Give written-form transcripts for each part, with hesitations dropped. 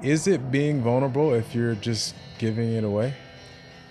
Is it being vulnerable if you're just giving it away?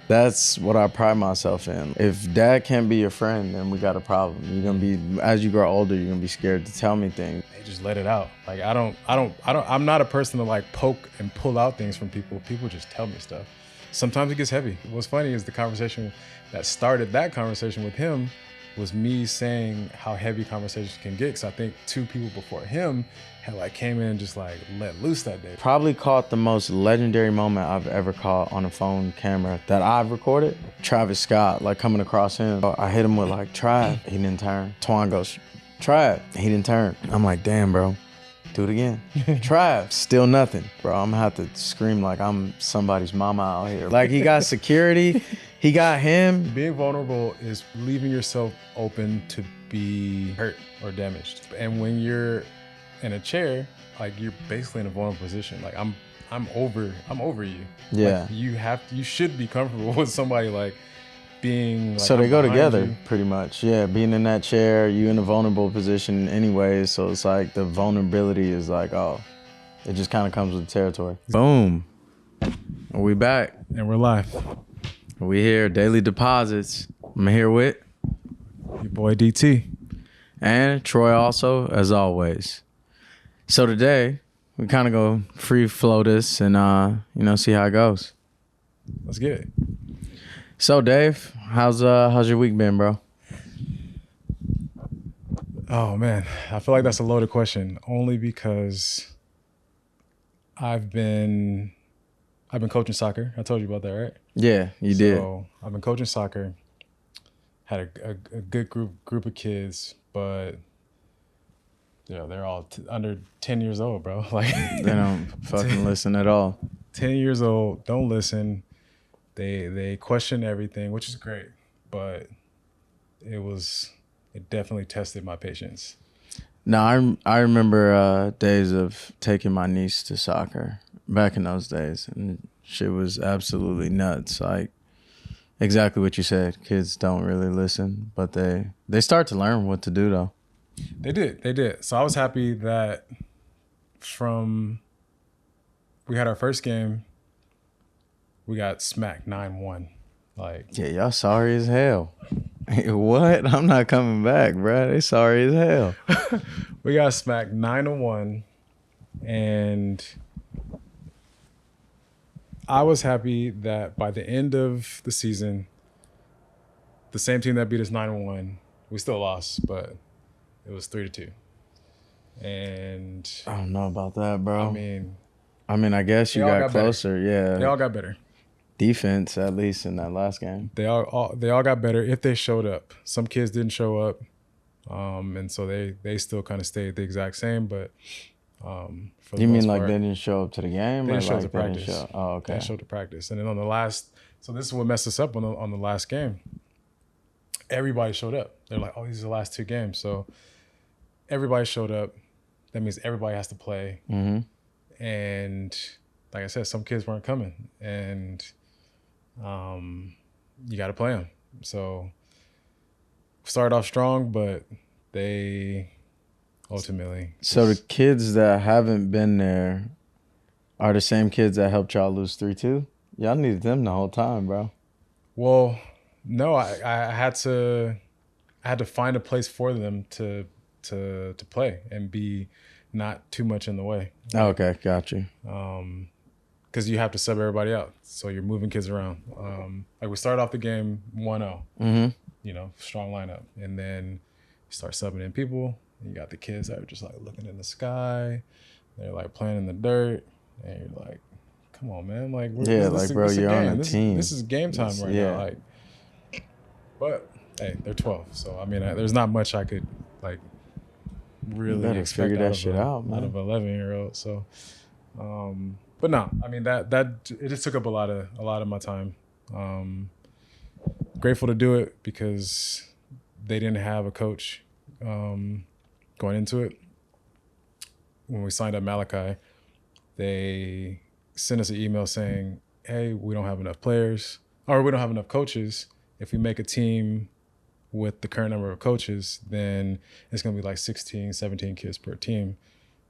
That's what I pride myself in. If dad can't be your friend, then we got a problem. You're gonna be, as you grow older, you're gonna be scared to tell me things. They just let it out. Like I'm not a person to like poke and pull out things from people. People just tell me stuff. Sometimes it gets heavy. What's funny is the conversation that started that conversation with him was me saying how heavy conversations can get. Cause I think two people before him had like came in and just like let loose that day. Probably caught the most legendary moment I've ever caught on a phone camera that I've recorded. Travis Scott, like coming across him. I hit him with like, try it. He didn't turn. Twan goes, try it. He didn't turn. I'm like, damn, bro. Do it again. Try it. Still nothing. Bro, I'm gonna have to scream like I'm somebody's mama out here. Like he got security. He got him. Being vulnerable is leaving yourself open to be hurt or damaged. And when you're in a chair, like you're basically in a vulnerable position. Like I'm over you. Yeah. Like you should be comfortable with somebody like being like, so they go together you. Pretty much. Yeah, being in that chair, you in a vulnerable position anyway. So it's like the vulnerability is like, oh, it just kind of comes with the territory. Boom. We back. And we're live. We here, Daily Deposits. I'm here with your boy DT. And Troy also, as always. So today, we kind of go free flow this and see how it goes. Let's get it. So Dave, how's your week been, bro? Oh man, I feel like that's a loaded question only because I've been coaching soccer. I told you about that, right? Yeah, you did. So I've been coaching soccer. Had a good group of kids, but they're all under 10 years old, bro. Like they don't fucking listen at all. 10 years old, don't listen. They question everything, which is great, but it definitely tested my patience. No, I remember days of taking my niece to soccer back in those days, and shit was absolutely nuts. Like exactly what you said. Kids don't really listen, but they start to learn what to do though. They did. So I was happy that we had our first game. We got smacked 9-1. Like, yeah, y'all sorry as hell. What? I'm not coming back, bro. They sorry as hell. We got smacked 9-1, and I was happy that by the end of the season, the same team that beat us 9-1, we still lost, but it was 3-2. And I don't know about that, bro. I mean, I guess you got closer. Better. Yeah, they all got better. Defense, at least in that last game. They all got better if they showed up. Some kids didn't show up, and so they still kind of stayed the exact same. But for the you mean most like part, they didn't show up to the game? They didn't show up to practice. Oh, okay. They didn't show up to practice, and then on the last, so this is what messed us up on the last game. Everybody showed up. They're like, oh, these are the last two games, so everybody showed up. That means everybody has to play, and like I said, some kids weren't coming, and you got to play them. So started off strong, but they ultimately. So the kids that haven't been there are the same kids that helped y'all lose 3-2? Y'all needed them the whole time, bro. Well, no, I had to find a place for them to play and be not too much in the way. Oh, okay, got you. Because you have to sub everybody out, so you're moving kids around. Like we started off the game 1-0, strong lineup, and then you start subbing in people. And you got the kids that are just like looking in the sky. They're like playing in the dirt, and you're like, "Come on, man! Like, bro, you're on a team. This is game time now." Like, but hey, they're 12, so I mean, there's not much I could like really expect figure that shit out, man. Out of an 11-year-old. So. But no, I mean that it just took up a lot of my time. Grateful to do it because they didn't have a coach going into it. When we signed up Malachi, they sent us an email saying, "Hey, we don't have enough players, or we don't have enough coaches. If we make a team with the current number of coaches, then it's going to be like 16, 17 kids per team,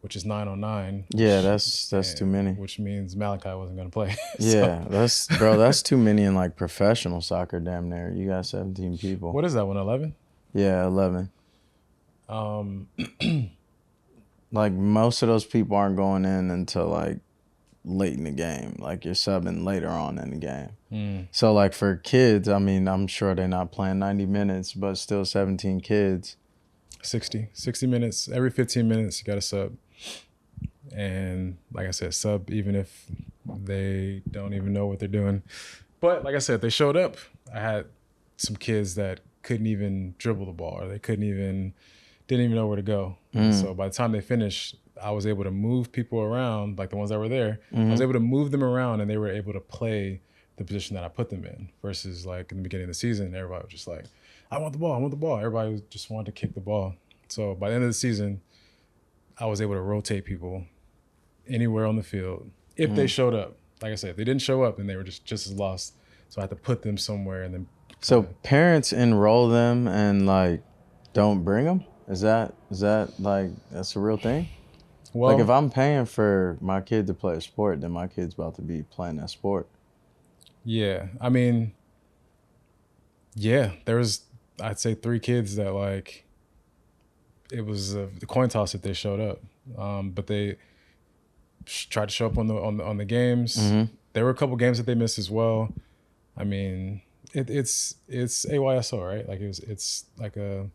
which is 9 on 9. Yeah, that's too many. Which means Malachi wasn't going to play. Yeah, that's too many in like professional soccer. Damn near, you got 17 people. What is that one? 11? Yeah, 11. Like most of those people aren't going in until like late in the game. Like you're subbing later on in the game. So like for kids, I mean, I'm sure they're not playing 90 minutes, but still 17 kids. 60 minutes. Every 15 minutes, you got to sub. And like I said, sub even if they don't even know what they're doing. But like I said, they showed up. I had some kids that couldn't even dribble the ball, or they didn't even know where to go. So by the time they finished, I was able to move people around, like the ones that were there. I was able to move them around, and they were able to play the position that I put them in, versus like in the beginning of the season, everybody was just like, I want the ball. Everybody just wanted to kick the ball. So by the end of the season, I was able to rotate people anywhere on the field if they showed up. Like I said, if they didn't show up, then they were just as lost. So I had to put them somewhere and then. So parents enroll them and like don't bring them? Is that like that's a real thing? Well, like if I'm paying for my kid to play a sport, then my kid's about to be playing that sport. Yeah, I mean, yeah, there was, I'd say 3 kids that like, it was the coin toss if they showed up, but they tried to show up on the games. There were a couple games that they missed as well. I mean, it's AYSO, right? Like it's like a,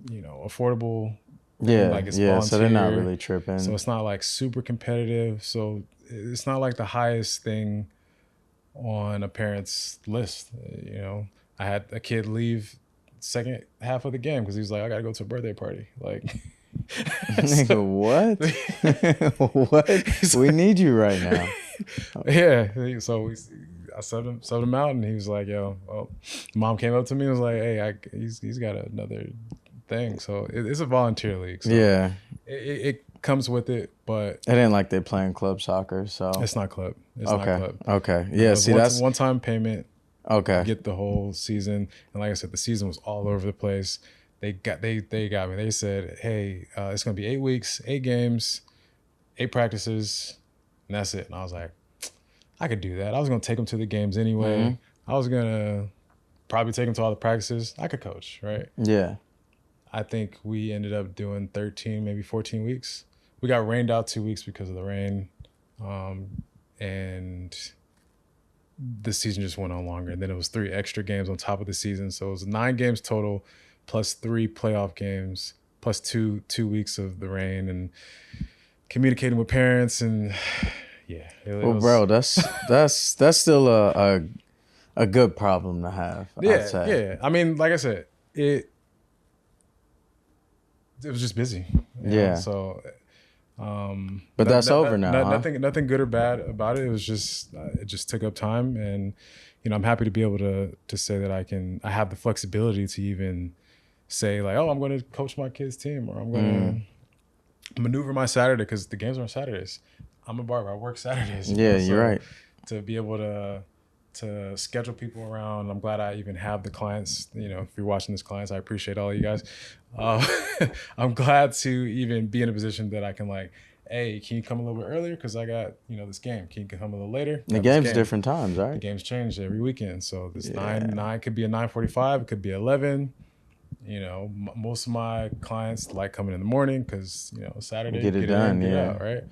affordable. Yeah, like it's yeah. volunteer, So they're not really tripping. So it's not like super competitive. So it's not like the highest thing on a parent's list. I had a kid leave second half of the game because he was like, I gotta go to a birthday party. Like, nigga, what? What? We need you right now. Yeah. So I subbed him out, and he was like, "Yo," mom came up to me and was like, "Hey, he's got another thing." So it's a volunteer league. So yeah, it comes with it, but it ain't like they playing club soccer. So it's not club. It's okay. not club. Okay. Yeah. See, that's one-time payment. Okay. Get the whole season, and like I said, the season was all over the place. They got me. They said, "Hey, it's gonna be 8 weeks, 8 games, 8 practices, and that's it." And I was like, I could do that. I was gonna take them to the games anyway. I was gonna probably take them to all the practices. I could coach, right? Yeah. I think we ended up doing 13, maybe 14 weeks. We got rained out 2 weeks because of the rain, and the season just went on longer. And then it was 3 extra games on top of the season, so it was 9 games total, plus 3 playoff games, plus 2 weeks of the rain, and communicating with parents, and yeah. Well, bro, that's still a good problem to have. Yeah, I'd say. Yeah. I mean, like I said, it was just busy. Yeah. So, but that's over now. Huh? Nothing good or bad about it. It was just it just took up time, and I'm happy to be able to say that I have the flexibility to even say like, oh, I'm going to coach my kids' team, or I'm going to maneuver my Saturday, because the games are on Saturdays. I'm a barber. I work Saturdays. Yeah, you're right. To be able to schedule people around. I'm glad I even have the clients. If you're watching this, clients, I appreciate all of you guys. I'm glad to even be in a position that I can like, hey, can you come a little bit earlier? Because I got, this game. Can you come a little later? The game's different times, right? The game's changed every weekend. So this 9 could be a 9:45. It could be 11. Most of my clients like coming in the morning because, Saturday, get it done, get out, right?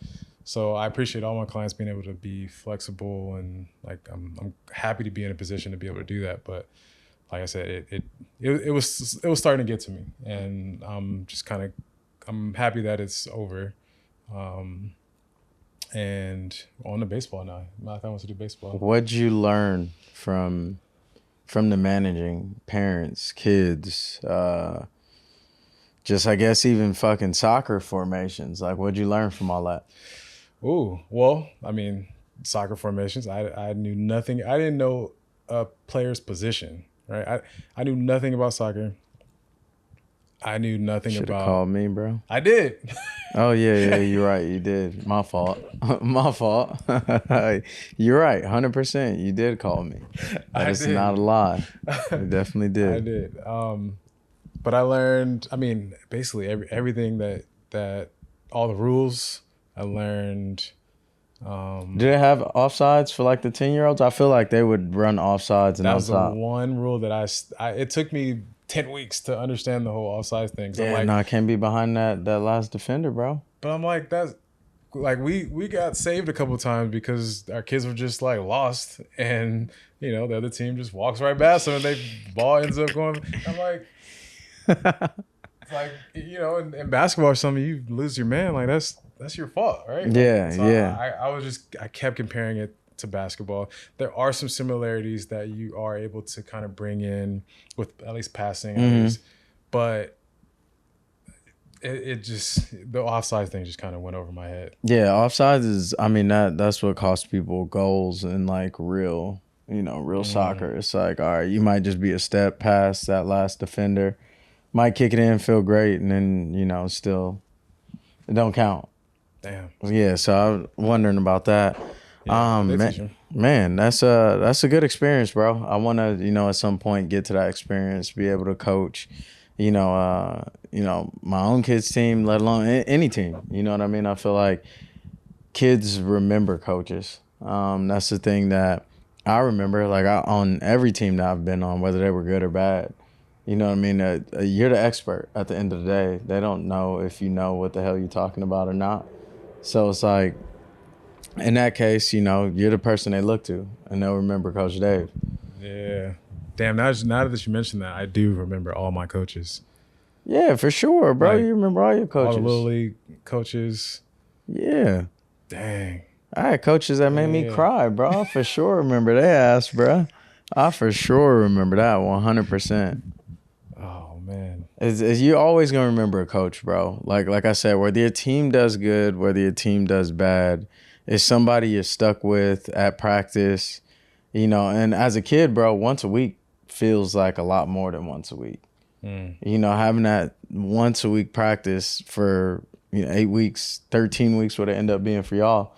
So I appreciate all my clients being able to be flexible, and like I'm happy to be in a position to be able to do that. But like I said, it was starting to get to me, and I'm happy that it's over. And on to baseball now. Malachi wants to do baseball. What'd you learn from the managing parents, kids, just I guess even fucking soccer formations? Like, what'd you learn from all that? Ooh, well, I mean, soccer formations. I knew nothing. I didn't know a player's position, right? I knew nothing about soccer. I knew nothing Should've about. Called me, bro. I did. Oh yeah, you're right. You did. My fault. My fault. You're right. 100%. You did call me. That is not a lie. You definitely did. I did. But I learned. I mean, basically everything that all the rules. I learned. Do they have offsides for like the 10-year-olds? I feel like they would run offsides and That was the outside. one rule that it took me 10 weeks to understand the whole offside thing. So Yeah, I'm like, no, I can't be behind that last defender, bro. but I'm like, that's like we got saved a couple times because our kids were just like lost, and the other team just walks right past them and they ball ends up going. I'm like, it's like in basketball or something, you lose your man, like that's your fault, right? Yeah, so yeah. I kept comparing it to basketball. There are some similarities that you are able to kind of bring in with at least passing, at least, but it just the offside thing just kind of went over my head. Yeah, offsides is, I mean, that's what costs people goals in like real soccer. It's like, all right, you might just be a step past that last defender, might kick it in, feel great, and then still it don't count. Damn. Yeah, so I was wondering about that. Yeah, man, that's a good experience, bro. I want to at some point get to that experience, be able to coach my own kids' team, let alone any team. You know what I mean? I feel like kids remember coaches. That's the thing that I remember. Like on every team that I've been on, whether they were good or bad. You know what I mean? You're the expert at the end of the day. They don't know if you know what the hell you're talking about or not. So it's like, in that case, you're the person they look to, and they'll remember Coach Dave. Yeah. Damn, now that you mentioned that, I do remember all my coaches. Yeah, for sure, bro. Like, you remember all your coaches. All the Little League coaches. Yeah. Dang. I had coaches that made me cry, bro. I for sure remember their ass, bro. I for sure remember that 100%. Oh, man. You always going to remember a coach, bro. Like I said, whether your team does good, whether your team does bad, it's somebody you're stuck with at practice, and as a kid, bro, once a week feels like a lot more than once a week. Having that once a week practice for 8 weeks, 13 weeks, what it end up being for y'all.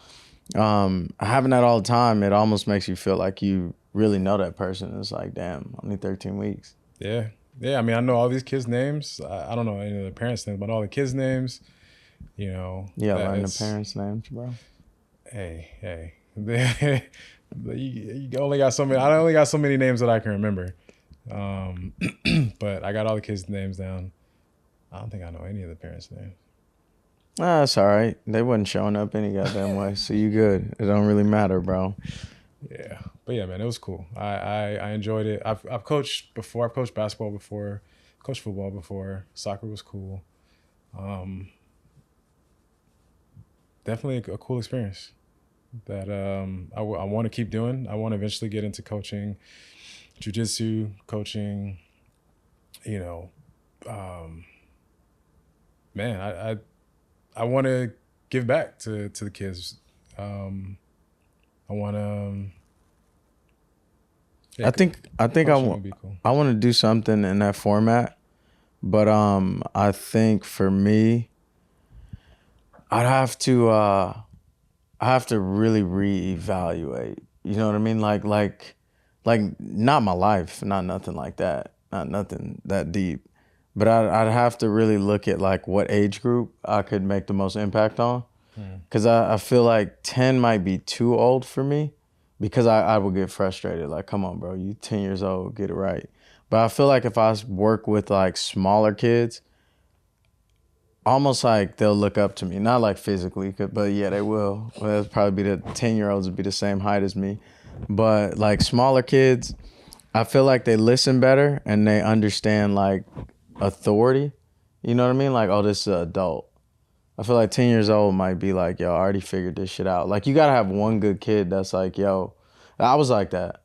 Having that all the time, it almost makes you feel like you really know that person. It's like, damn, only 13 weeks. Yeah. Yeah, I mean, I know all these kids' names. I don't know any of the parents' names, but all the kids' names, Yeah, learn the parents' names, bro. Hey. You only got so many. I only got so many names that I can remember. But I got all the kids' names down. I don't think I know any of the parents' names. That's all right. They wasn't showing up any goddamn way, so you good. It don't really matter, bro. Yeah, but yeah, man, it was cool. I enjoyed it. I've coached before. I've coached basketball before. Coached football before. Soccer was cool. Definitely a cool experience that I want to keep doing. I want to eventually get into coaching, jiu-jitsu, coaching. Man, I want to give back to the kids. I want to. Yeah, I think cool. I want to do something in that format, but I think for me, I have to really reevaluate. You know what I mean? Like not my life, not nothing like that, not nothing that deep. But I'd have to really look at like what age group I could make the most impact on. Because I feel like 10 might be too old for me because I would get frustrated. Like, come on, bro, you 10 years old, get it right. But I feel like if I work with like smaller kids, almost like they'll look up to me. Not like physically, but yeah, they will. Well, that'd probably be the 10-year-olds would be the same height as me. But like smaller kids, I feel like they listen better and they understand like authority. You know what I mean? Like, oh, this is an adult. I feel like 10 years old might be like, yo, I already figured this shit out. Like, you got to have one good kid that's like, yo, I was like that,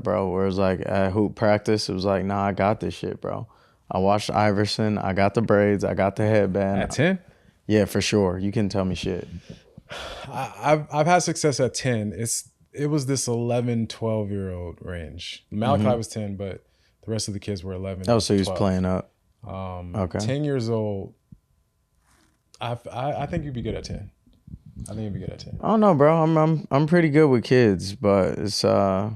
bro. Where it was like at hoop practice, it was like, nah, I got this shit, bro. I watched Iverson. I got the braids. I got the headband. At 10? Yeah, for sure. You can tell me shit. I've had success at 10. It was this 11, 12-year-old range. Malachi was 10, but the rest of the kids were 11. Oh, so he was 12. playing up. Okay. 10 years old, I think you'd be good at 10. I think you'd be good at 10. I don't know, bro. I'm pretty good with kids, but it's I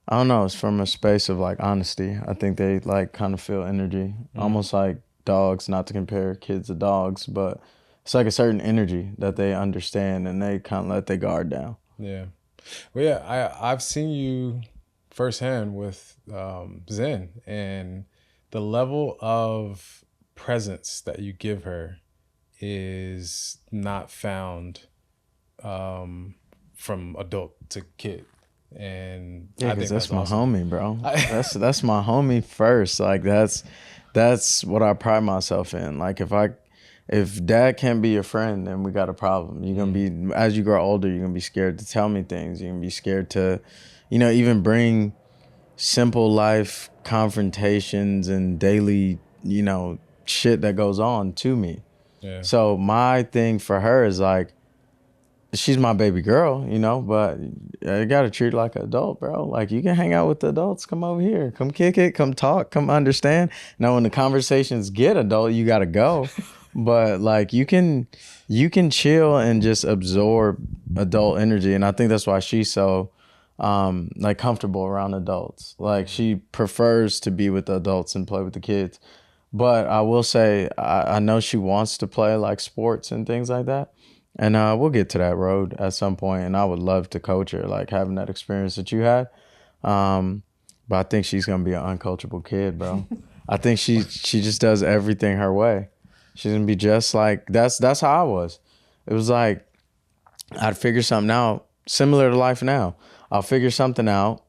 don't know. It's from a space of like honesty. I think they like kind of feel energy, almost like dogs. Not to compare kids to dogs, but it's like a certain energy that they understand and they kind of let their guard down. Yeah. Well, yeah, I've seen you firsthand with Zen, and the level of presence that you give her is not found from adult to kid. And Yeah, I because think that's my awesome. homie, bro. That's my homie first. Like that's what I pride myself in. Like if dad can't be your friend, then we got a problem. You're gonna be, as you grow older, you're gonna be scared to tell me things. You're gonna be scared to, even bring simple life confrontations and daily, shit that goes on to me. Yeah. So my thing for her is like, she's my baby girl, but you gotta treat her like an adult, bro. Like, you can hang out with the adults. Come over here, come kick it, come talk, come understand. Now, when the conversations get adult, you gotta go. But like, you can chill and just absorb adult energy, and I think that's why she's so like comfortable around adults. Like, she prefers to be with the adults and play with the kids. But I will say, I know she wants to play like sports and things like that. And we'll get to that road at some point, and I would love to coach her, like having that experience that you had. But I think she's gonna be an uncoachable kid, bro. I think she just does everything her way. She's gonna be just like that's how I was. It was like I'd figure something out, similar to life now. I'll figure something out,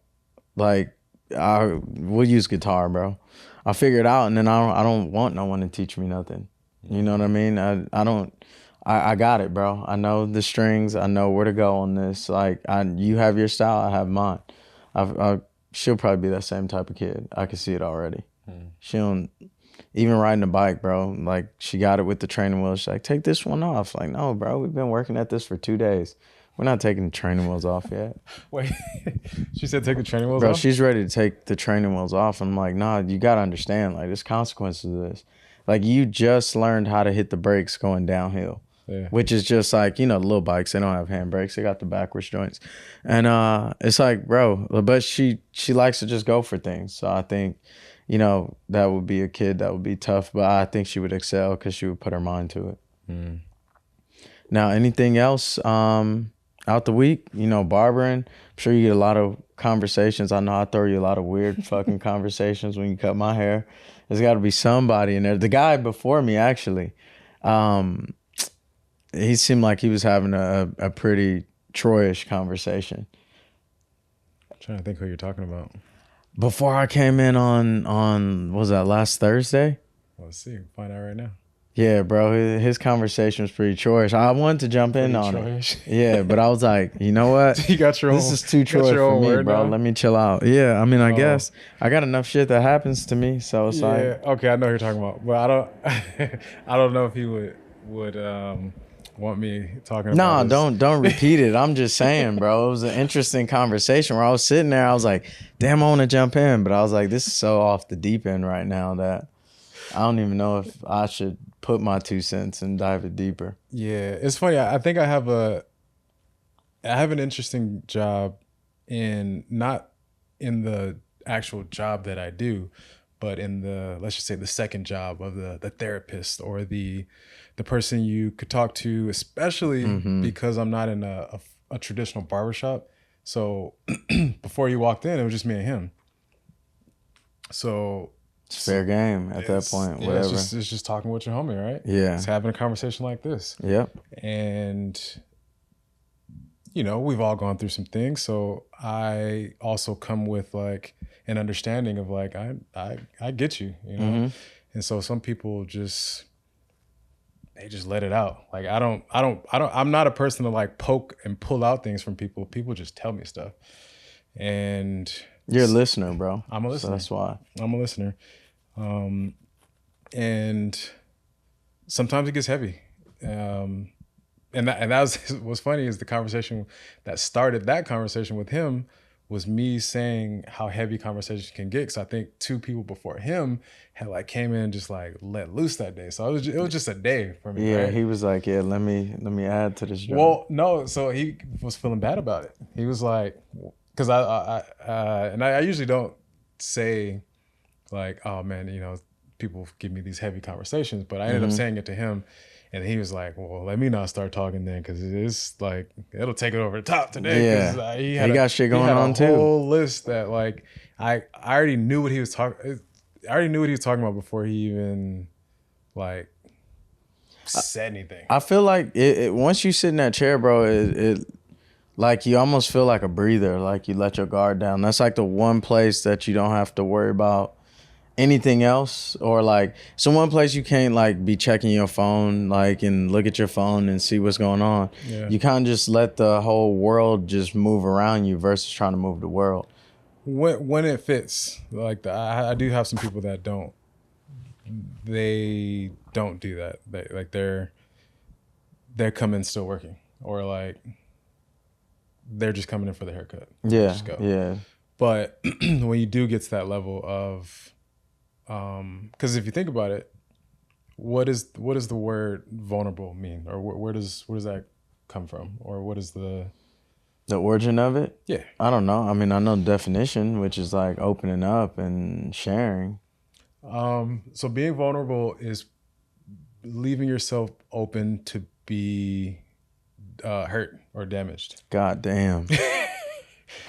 like we'll use guitar, bro. I'll figure it out, and then I don't want no one to teach me nothing. You know what I mean? I got it, bro. I know the strings. I know where to go on this. Like, you have your style, I have mine. She'll probably be that same type of kid. I can see it already. She don't, even riding a bike, bro. Like, she got it with the training wheels. She's like, take this one off. Like, no, bro, we've been working at this for 2 days. We're not taking the training wheels off yet. Wait, she said take the training wheels bro, off? Bro, she's ready to take the training wheels off. I'm like, nah, you got to understand. Like, there's consequences to this. Like, you just learned how to hit the brakes going downhill. Yeah. Which is just like, the little bikes, they don't have handbrakes. They got the backwards joints. And it's like, bro, but she likes to just go for things. So I think, that would be a kid that would be tough, but I think she would excel because she would put her mind to it. Now, anything else out the week? Barbering. I'm sure you get a lot of conversations. I know I throw you a lot of weird fucking conversations when you cut my hair. There's got to be somebody in there. The guy before me, actually, he seemed like he was having a pretty Troyish conversation. I'm trying to think who you're talking about. Before I came in on what was that, last Thursday? Let's see. Find out right now. Yeah, bro. His conversation was pretty Troyish. I wanted to jump in on it. Yeah, but I was like, you know what? You got your own. This is too Troy for me, bro. Now? Let me chill out. Yeah, I mean, I guess I got enough shit that happens to me, so it's like. Okay, I know who you're talking about, but I don't know if he would want me talking about don't repeat it. I'm just saying, bro. It was an interesting conversation where I was sitting there. I was like, damn, I want to jump in. But I was like, this is so off the deep end right now that I don't even know if I should put my 2 cents and dive it deeper. Yeah, it's funny. I think I have an interesting job not in the actual job that I do, but in let's just say the second job of the therapist or the person you could talk to, especially because I'm not in a traditional barbershop. So before you walked in, it was just me and him. So it's fair game at that point. Yeah, whatever. It's just talking with your homie, right? Yeah. It's having a conversation like this. Yep. And we've all gone through some things. So I also come with like an understanding of like, I get you, And so some people they just let it out. Like, I'm not a person to like poke and pull out things from people. People just tell me stuff. And you're a listener, bro. I'm a listener. So that's why. I'm a listener. And sometimes it gets heavy. And that was what's funny is the conversation that started that conversation with him was me saying how heavy conversations can get. Because I think 2 people before him had like came in and just like let loose that day. So it was just a day for me. Yeah, right? He was like, yeah, let me add to this job. Well, no, so he was feeling bad about it. He was like, because I usually don't say like, oh man, people give me these heavy conversations, but I ended up saying it to him. And he was like, well, let me not start talking then, because it's like, it'll take it over the top today. Yeah. He got shit going on too. He had a whole list that like, I already knew what he was talking. I already knew what he was talking about before he even like said anything. I feel like once you sit in that chair, bro, it like you almost feel like a breather, like you let your guard down. That's like the one place that you don't have to worry about anything else, or like it's the one place you can't like be checking your phone, like, and look at your phone and see what's going on. Yeah. You kind of just let the whole world just move around you versus trying to move the world. When it fits, like I do have some people that don't. They don't do that. They're coming still working, or like they're just coming in for the haircut. Yeah, just go. yeah. But when you do get to that level of, because if you think about it, what does the word vulnerable mean, or where does that come from, or what is the origin of it? Yeah, I don't know. I mean, I know the definition, which is like opening up and sharing. So being vulnerable is leaving yourself open to be hurt or damaged. God damn.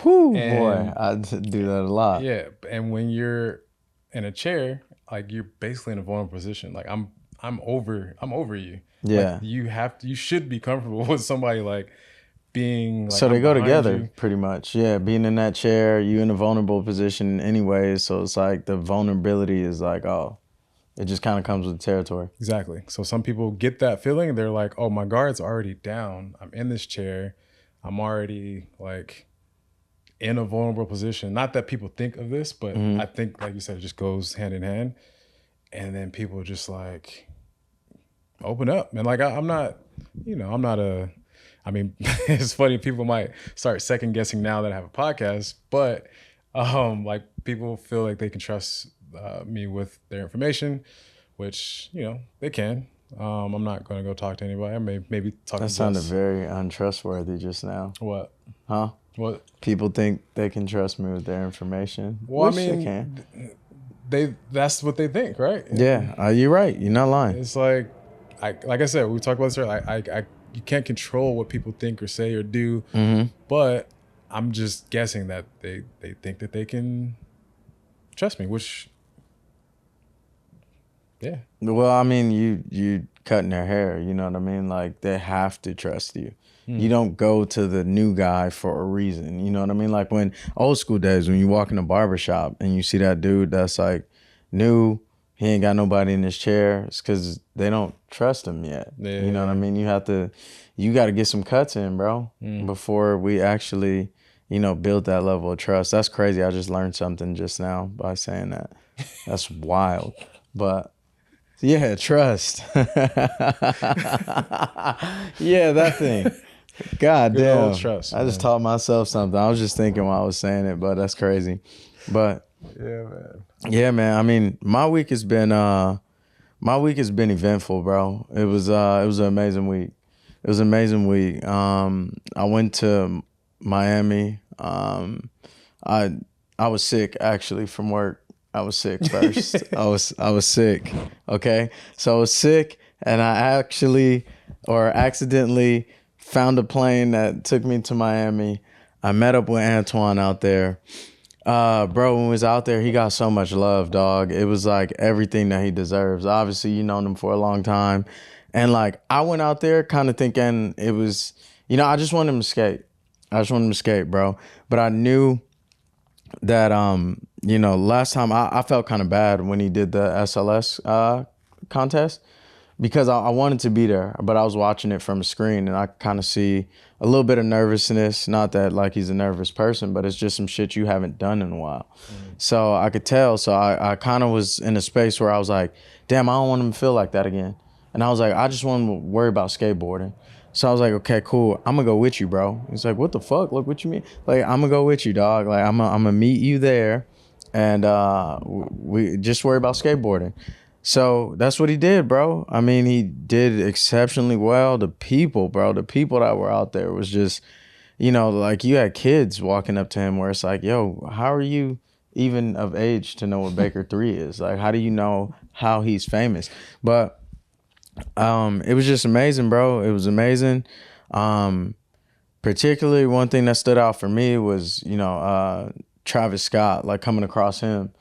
Whew, boy, I do that a lot. Yeah, and when you're in a chair, like you're basically in a vulnerable position. Like I'm over you. Yeah. Like you should be comfortable with somebody like being like, so they go together you. Pretty much. Yeah, being in that chair, you in a vulnerable position anyway, so it's like the vulnerability is like, oh, it just kind of comes with the territory. Exactly. So some people get that feeling and they're like, oh, my guard's already down. I'm in this chair. I'm already like in a vulnerable position. Not that people think of this, but I think, like you said, it just goes hand in hand. And then people just like open up. And like, I'm not I mean, it's funny, people might start second guessing now that I have a podcast, but like people feel like they can trust me with their information, which, they can. I'm not going to go talk to anybody. I maybe talk to That sounded very untrustworthy just now. What? Huh? What? People think they can trust me with their information. Well, Which I mean, they can. That's what they think, right? Yeah, you're right. You're not lying. It's like I said, we talked about this earlier. You can't control what people think or say or do, but I'm just guessing that they think that they can trust me, which, yeah. Well, I mean, you cutting their hair, you know what I mean? Like, they have to trust you. You don't go to the new guy for a reason, you know what I mean? Like when old school days, when you walk in a barbershop and you see that dude that's like new, he ain't got nobody in his chair, it's because they don't trust him yet. Yeah. You know what I mean? You got to get some cuts in, bro, before we actually, build that level of trust. That's crazy. I just learned something just now by saying that. That's wild. But yeah, trust. Yeah, that thing. God Good damn. old trust, I just taught myself something. I was just thinking while I was saying it, but that's crazy. But yeah, man. I mean, my week has been eventful, bro. It was an amazing week. It was an amazing week. I went to Miami. I was sick actually from work. I was sick first. I was sick. Okay. So I was sick and I accidentally found a plane that took me to Miami. I met up with Antoine out there. Bro, when we was out there, he got so much love, dog. It was like everything that he deserves. Obviously, you known him for a long time. And like, I went out there kind of thinking it was, I just wanted him to escape. Bro. But I knew that, last time I felt kind of bad when he did the SLS contest, because I wanted to be there, but I was watching it from a screen and I kind of see a little bit of nervousness. Not that like he's a nervous person, but it's just some shit you haven't done in a while. So I could tell. So I kind of was in a space where I was like, damn, I don't want him to feel like that again. And I was like, I just want him to worry about skateboarding. So I was like, okay, cool. I'm gonna go with you, bro. He's like, what the fuck? Look, what you mean? Like, I'm gonna go with you, dog. Like, I'm gonna meet you there, and we just worry about skateboarding. So that's what he did, bro. I mean, he did exceptionally well. The people that were out there was just, like you had kids walking up to him where it's like, yo, how are you even of age to know what Baker 3 is? Like, how do you know how he's famous? But It was just amazing, bro. It was amazing. Particularly one thing that stood out for me was, Travis Scott, like coming across him,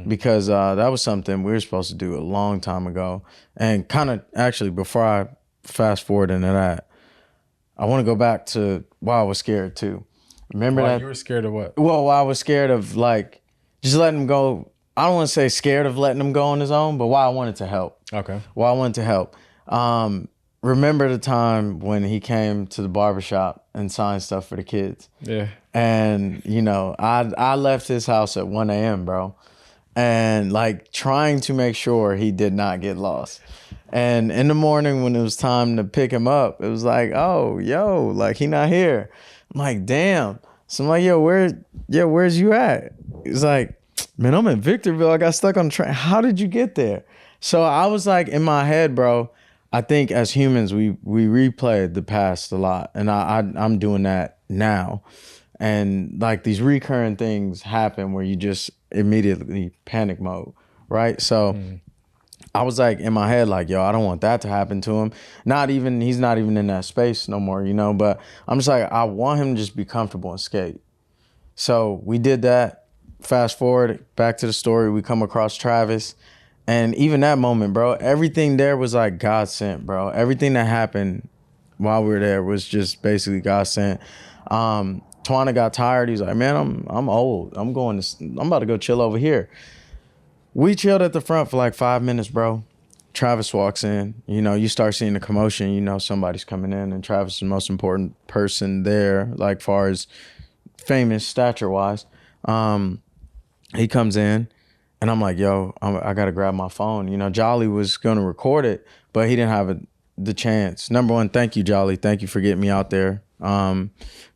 because that was something we were supposed to do a long time ago. And kind of actually, before I fast forward into that, I want to go back to why I was scared too. Remember Why that? you were scared of what? Well, why I was scared of like just letting him go. I don't want to say scared of letting him go on his own, but why I wanted to help. Okay. Why I wanted to help. Remember the time when he came to the barbershop and signed stuff for the kids? Yeah. And, I left his house at 1 a.m., bro. And like trying to make sure he did not get lost. And in the morning when it was time to pick him up, it was like, oh, yo, like he not here. I'm like, damn. So I'm like, where's you at? He's like, man, I'm in Victorville. I got stuck on the train. How did you get there? So I was like, in my head, bro, I think as humans, we replay the past a lot. And I'm doing that now. And like these recurring things happen where you just immediately panic mode, right? So I was like in my head, like, yo, I don't want that to happen to him. He's not even in that space no more, but I'm just like, I want him to just be comfortable and skate. So we did that. Fast forward back to the story, we come across Travis. And even that moment, bro, everything there was like God sent, bro. Everything that happened while we were there was just basically God sent. Twana got tired. He's like, man, I'm old. I'm about to go chill over here. We chilled at the front for like 5 minutes, bro. Travis walks in. You start seeing the commotion. Somebody's coming in, and Travis is the most important person there, like far as famous stature-wise. He comes in, and I'm like, yo, I got to grab my phone. Jolly was going to record it, but he didn't have the chance. Number one, thank you, Jolly. Thank you for getting me out there.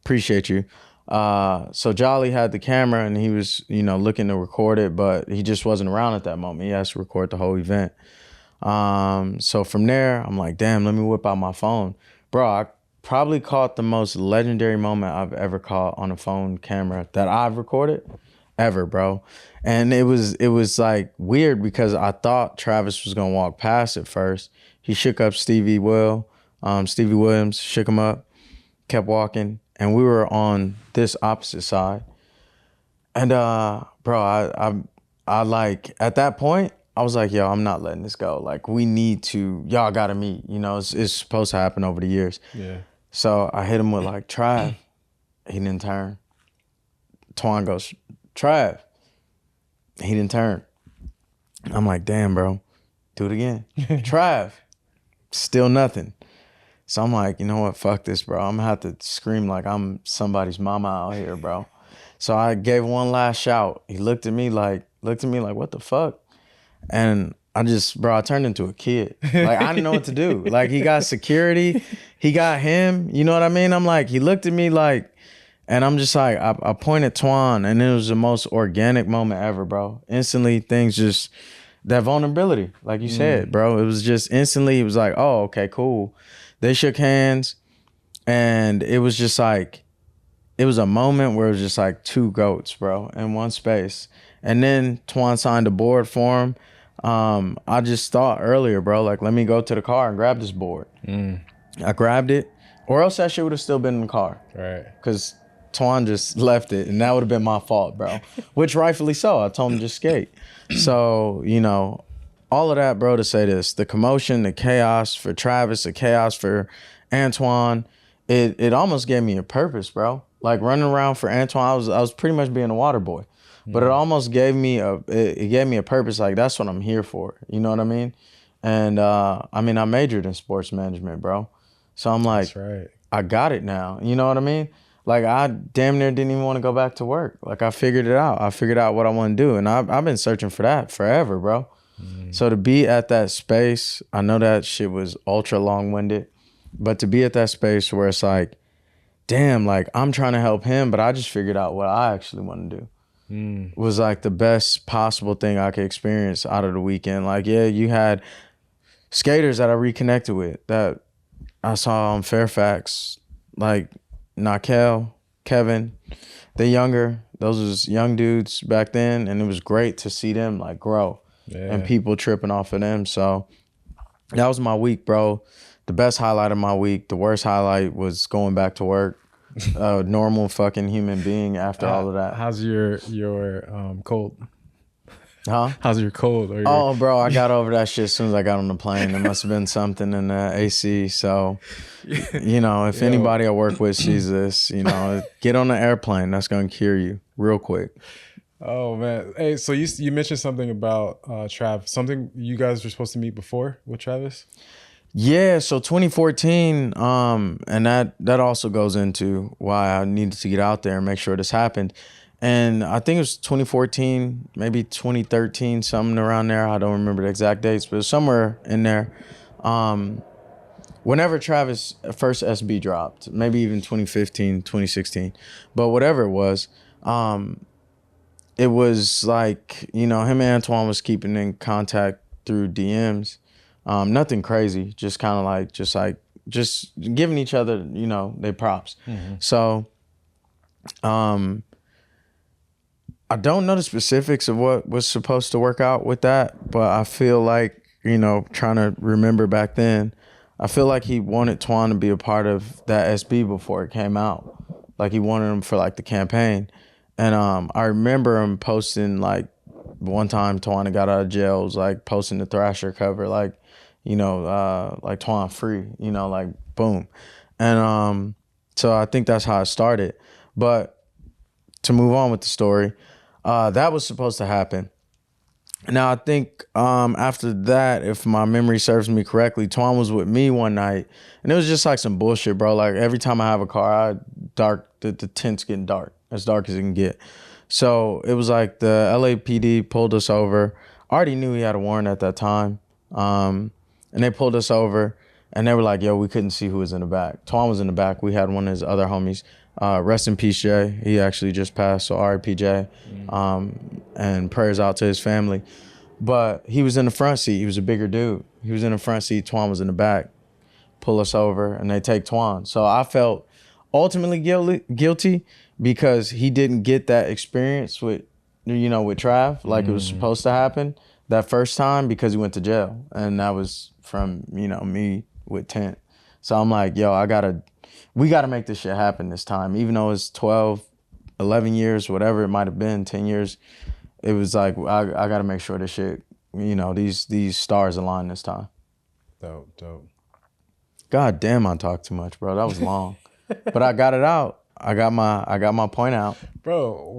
Appreciate you. So Jolly had the camera and he was, looking to record it, but he just wasn't around at that moment. He has to record the whole event. So from there, I'm like, damn, let me whip out my phone. Bro, I probably caught the most legendary moment I've ever caught on a phone camera that I've recorded ever, bro. And it was like weird because I thought Travis was gonna walk past it first. He shook up Stevie Williams, shook him up, kept walking, and we were on this opposite side. And bro, I like at that point, I was like, yo, I'm not letting this go. Like y'all gotta meet. It's supposed to happen over the years. Yeah. So I hit him with like, Trav. He didn't turn. Twan goes, Trav. He didn't turn. I'm like, damn, bro. Do it again. Trav. Still nothing. So I'm like, you know what? Fuck this, bro. I'm gonna have to scream like I'm somebody's mama out here, bro. So I gave one last shout. He looked at me like, what the fuck? And I turned into a kid. Like, I didn't know what to do. Like, he got security. He got him. You know what I mean? I'm like, he looked at me like, and I'm just like, I pointed Twan, and it was the most organic moment ever, bro. Instantly, things just, that vulnerability, like you said, bro. It was just instantly, it was like, oh, okay, cool. They shook hands, and it was just like, it was a moment where it was just like two goats, bro, in one space. And then Twan signed a board for him. I just thought earlier, bro, like, let me go to the car and grab this board. I grabbed it, or else that shit would have still been in the car. Right. Because Twan just left it, and that would have been my fault, bro. Which rightfully so. I told him to just skate. So, all of that, bro, to say this, the commotion, the chaos for Travis, the chaos for Antoine, it almost gave me a purpose, bro. Like running around for Antoine, I was pretty much being a water boy. But it almost gave me a purpose. Like, that's what I'm here for. You know what I mean? And I majored in sports management, bro. So I'm like, that's right. I got it now. You know what I mean? Like, I damn near didn't even want to go back to work. Like, I figured it out. I figured out what I want to do. And I've been searching for that forever, bro. So to be at that space, I know that shit was ultra long-winded, but to be at that space where it's like, damn, like, I'm trying to help him, but I just figured out what I actually want to do. Was like the best possible thing I could experience out of the weekend. Like, yeah, you had skaters that I reconnected with that I saw on Fairfax, like Nakel, Kevin, they're younger. Those was young dudes back then, and it was great to see them like grow and people tripping off of them. So That was my week, bro. The best highlight of my week. The worst highlight was going back to work. A normal fucking human being after all of that. How's your cold? Huh? How's your cold? Or Oh, bro, I got over that shit as soon as I got on the plane. There must have been something in the AC. So, if anybody I work with sees this, get on the airplane. That's going to cure you real quick. Oh, man. Hey, so you mentioned something about Trav. Something you guys were supposed to meet before with Travis? Yeah, so 2014, and that also goes into why I needed to get out there and make sure this happened. And I think it was 2014, maybe 2013, something around there. I don't remember the exact dates, but it was somewhere in there. Whenever Travis' first SB dropped, maybe even 2015, 2016, but whatever it was like, him and Antoine was keeping in contact through DMs. Nothing crazy, just kind of like, just giving each other, their props. Mm-hmm. So, I don't know the specifics of what was supposed to work out with that, but I feel like, trying to remember back then, I feel like he wanted Twan to be a part of that SB before it came out. Like he wanted him for like the campaign. And I remember him posting like one time Twan got out of jail, was like posting the Thrasher cover, like, like Twan free, like boom. And so I think that's how it started. But to move on with the story, that was supposed to happen. Now, I think after that, if my memory serves me correctly, Twan was with me one night, and it was just like some bullshit, bro. Like every time I have a car, the tent's getting dark, as dark as it can get. So it was like the LAPD pulled us over. I already knew he had a warrant at that time, and they pulled us over, and they were like, yo, we couldn't see who was in the back. Twan was in the back. We had one of his other homies. Rest in peace, Jay. He actually just passed, so R.I.P. Jay. And prayers out to his family. But he was in the front seat. He was a bigger dude. He was in the front seat. Twan was in the back. Pull us over, and they take Twan. So I felt ultimately guilty because he didn't get that experience with Trav like it was supposed to happen that first time because he went to jail. And that was from, me with Tent. So I'm like, yo, we got to make this shit happen this time. Even though it's 12, 11 years, whatever it might have been, 10 years, it was like, I got to make sure this shit, these stars align this time. Dope. God damn, I talked too much, bro. That was long. But I got it out. I got my point out. Bro,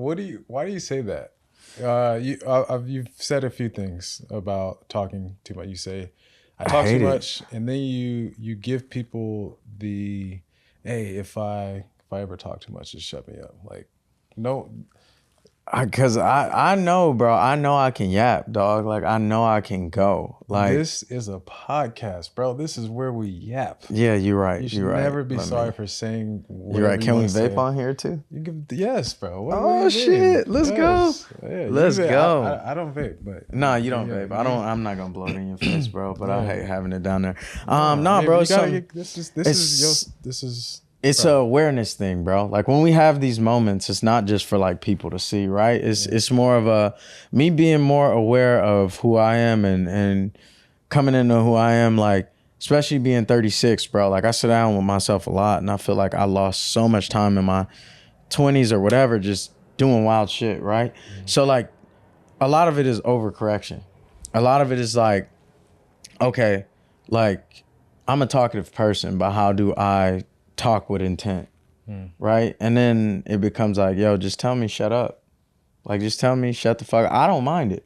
why do you say that? You've said a few things about talking too much. You say, I talk too much, and then you give people the, hey, if I ever talk too much, just shut me up. Like, no. Because I know, bro. I know I can yap, dog. Like, I know I can go. Like, this is a podcast, bro. This is where we yap. Yeah, you're right. You should never be sorry for saying whatever you're right. Can we vape on here too? Yes, bro. Oh shit. Let's go. Yeah, Let's go. I don't vape, but no, you don't vape. I'm not gonna blow it in your face, bro. But I hate having it down there. Bro. It's a awareness thing, bro. Like when we have these moments, it's not just for like people to see, right? It's more of me being more aware of who I am and coming into who I am, like especially being 36, bro. Like I sit down with myself a lot and I feel like I lost so much time in my 20s or whatever just doing wild shit, right? Mm-hmm. So like a lot of it is overcorrection. A lot of it is like, okay, like I'm a talkative person, but how do I talk with intent, right? And then it becomes like, yo, just tell me shut up. Like, just tell me shut the fuck up. I don't mind it.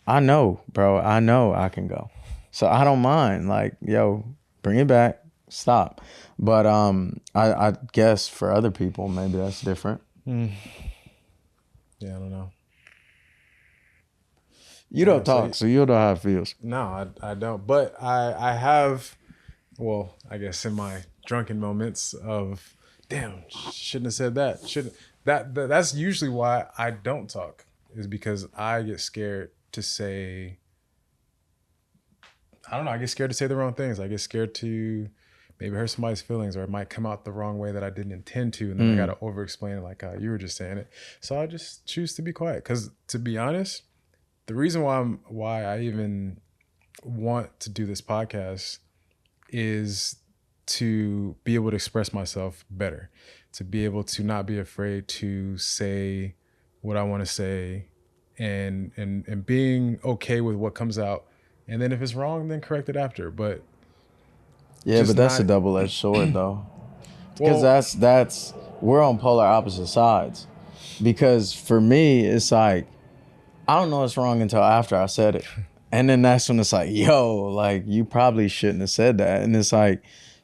I know, bro. I know I can go. So I don't mind. Like, yo, bring it back. Stop. But I guess for other people, maybe that's different. Yeah, I don't know. You don't talk, so you don't know how it feels. No, I don't. But I have, well, I guess in my drunken moments of, damn, shouldn't have said that. That's usually why I don't talk, is because I get scared to say, I don't know, I get scared to say the wrong things. I get scared to maybe hurt somebody's feelings, or it might come out the wrong way that I didn't intend to, and then I got to over-explain it like how you were just saying it. So I just choose to be quiet, because to be honest, the reason why I even want to do this podcast is to be able to express myself better, to be able to not be afraid to say what I want to say, and being okay with what comes out. And then if it's wrong, then correct it after. But yeah, but that's a double-edged sword though. Because that's we're on polar opposite sides. Because for me, it's like, I don't know what's wrong until after I said it. And then that's when it's like, yo, like, you probably shouldn't have said that. And it's like,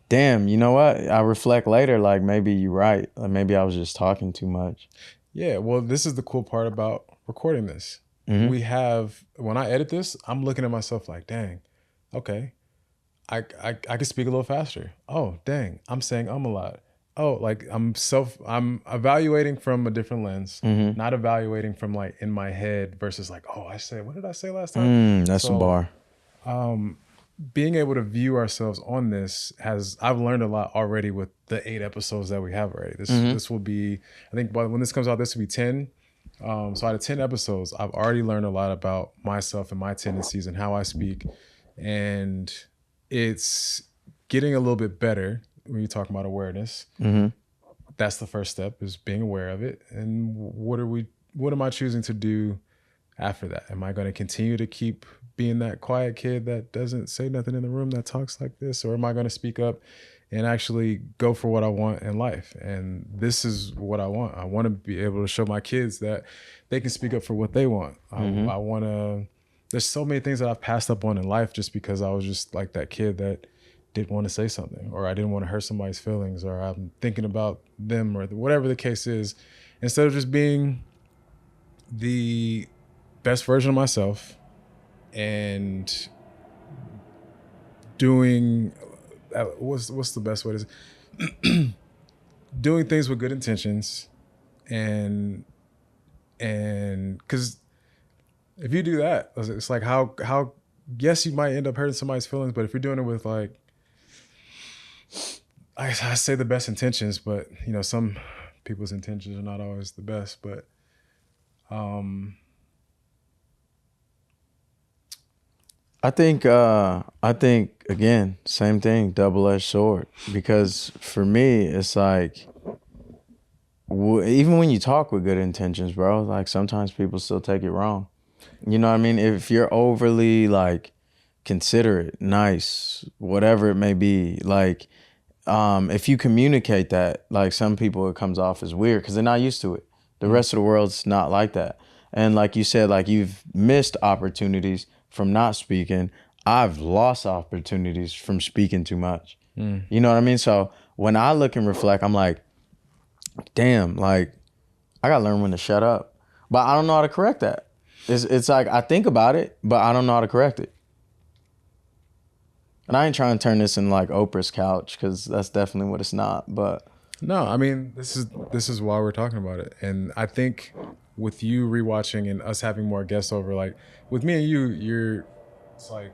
damn, you know what? I reflect later, like, maybe you're right. Like, maybe I was just talking too much. Yeah, well, this is the cool part about recording this. Mm-hmm. We have, when I edit this, I'm looking at myself like, dang, okay, I can speak a little faster. Oh, dang, I'm saying a lot. Oh, like I'm evaluating from a different lens, not evaluating from like in my head versus like, oh, what did I say last time? That's a bar. Being able to view ourselves on this I've learned a lot already with the 8 episodes that we have already. This will be, I think when this comes out, this will be 10. So out of 10 episodes, I've already learned a lot about myself and my tendencies and how I speak. And it's getting a little bit better when you talk about awareness. That's the first step, is being aware of it. And what am I choosing to do after that? Am I going to continue to keep being that quiet kid that doesn't say nothing in the room, that talks like this? Or am I going to speak up and actually go for what I want in life? And this is what I want. I want to be able to show my kids that they can speak up for what they want. I want to, there's so many things that I've passed up on in life just because I was just like that kid that didn't want to say something, or I didn't want to hurt somebody's feelings, or I'm thinking about them, or whatever the case is. Instead of just being the best version of myself and doing what's the best way to say? Doing things with good intentions, and because if you do that, it's like how yes, you might end up hurting somebody's feelings, but if you're doing it with like, I say the best intentions, but you know, some people's intentions are not always the best. But I think again, same thing, double-edged sword. Because for me, it's like, even when you talk with good intentions, bro, like sometimes people still take it wrong. You know what I mean? If you're overly like considerate, nice, whatever it may be, like if you communicate that, like some people, it comes off as weird because they're not used to it. The rest of the world's not like that. And like you said, like you've missed opportunities from not speaking. I've lost opportunities from speaking too much. You know what I mean? So when I look and reflect, I'm like, damn, like I gotta learn when to shut up. But I don't know how to correct that. It's like I think about it, but I don't know how to correct it. And I ain't trying to turn this in like Oprah's couch, because that's definitely what it's not. But no, I mean, this is why we're talking about it. And I think with you rewatching and us having more guests over, like with me and you, it's like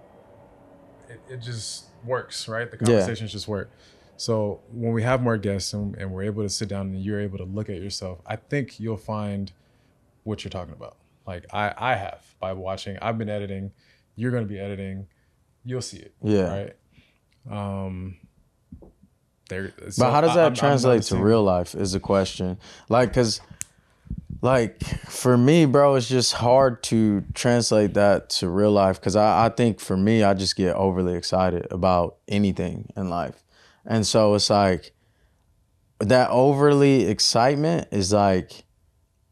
it just works, right? The conversations just work. So when we have more guests and we're able to sit down and you're able to look at yourself, I think you'll find what you're talking about. Like I have, by watching. I've been editing. You're going to be editing. You'll see it. Yeah. Right. But how does that translate to real life is the question. Like, because like for me, bro, it's just hard to translate that to real life, because I think for me, I just get overly excited about anything in life. And so it's like that overly excitement is like,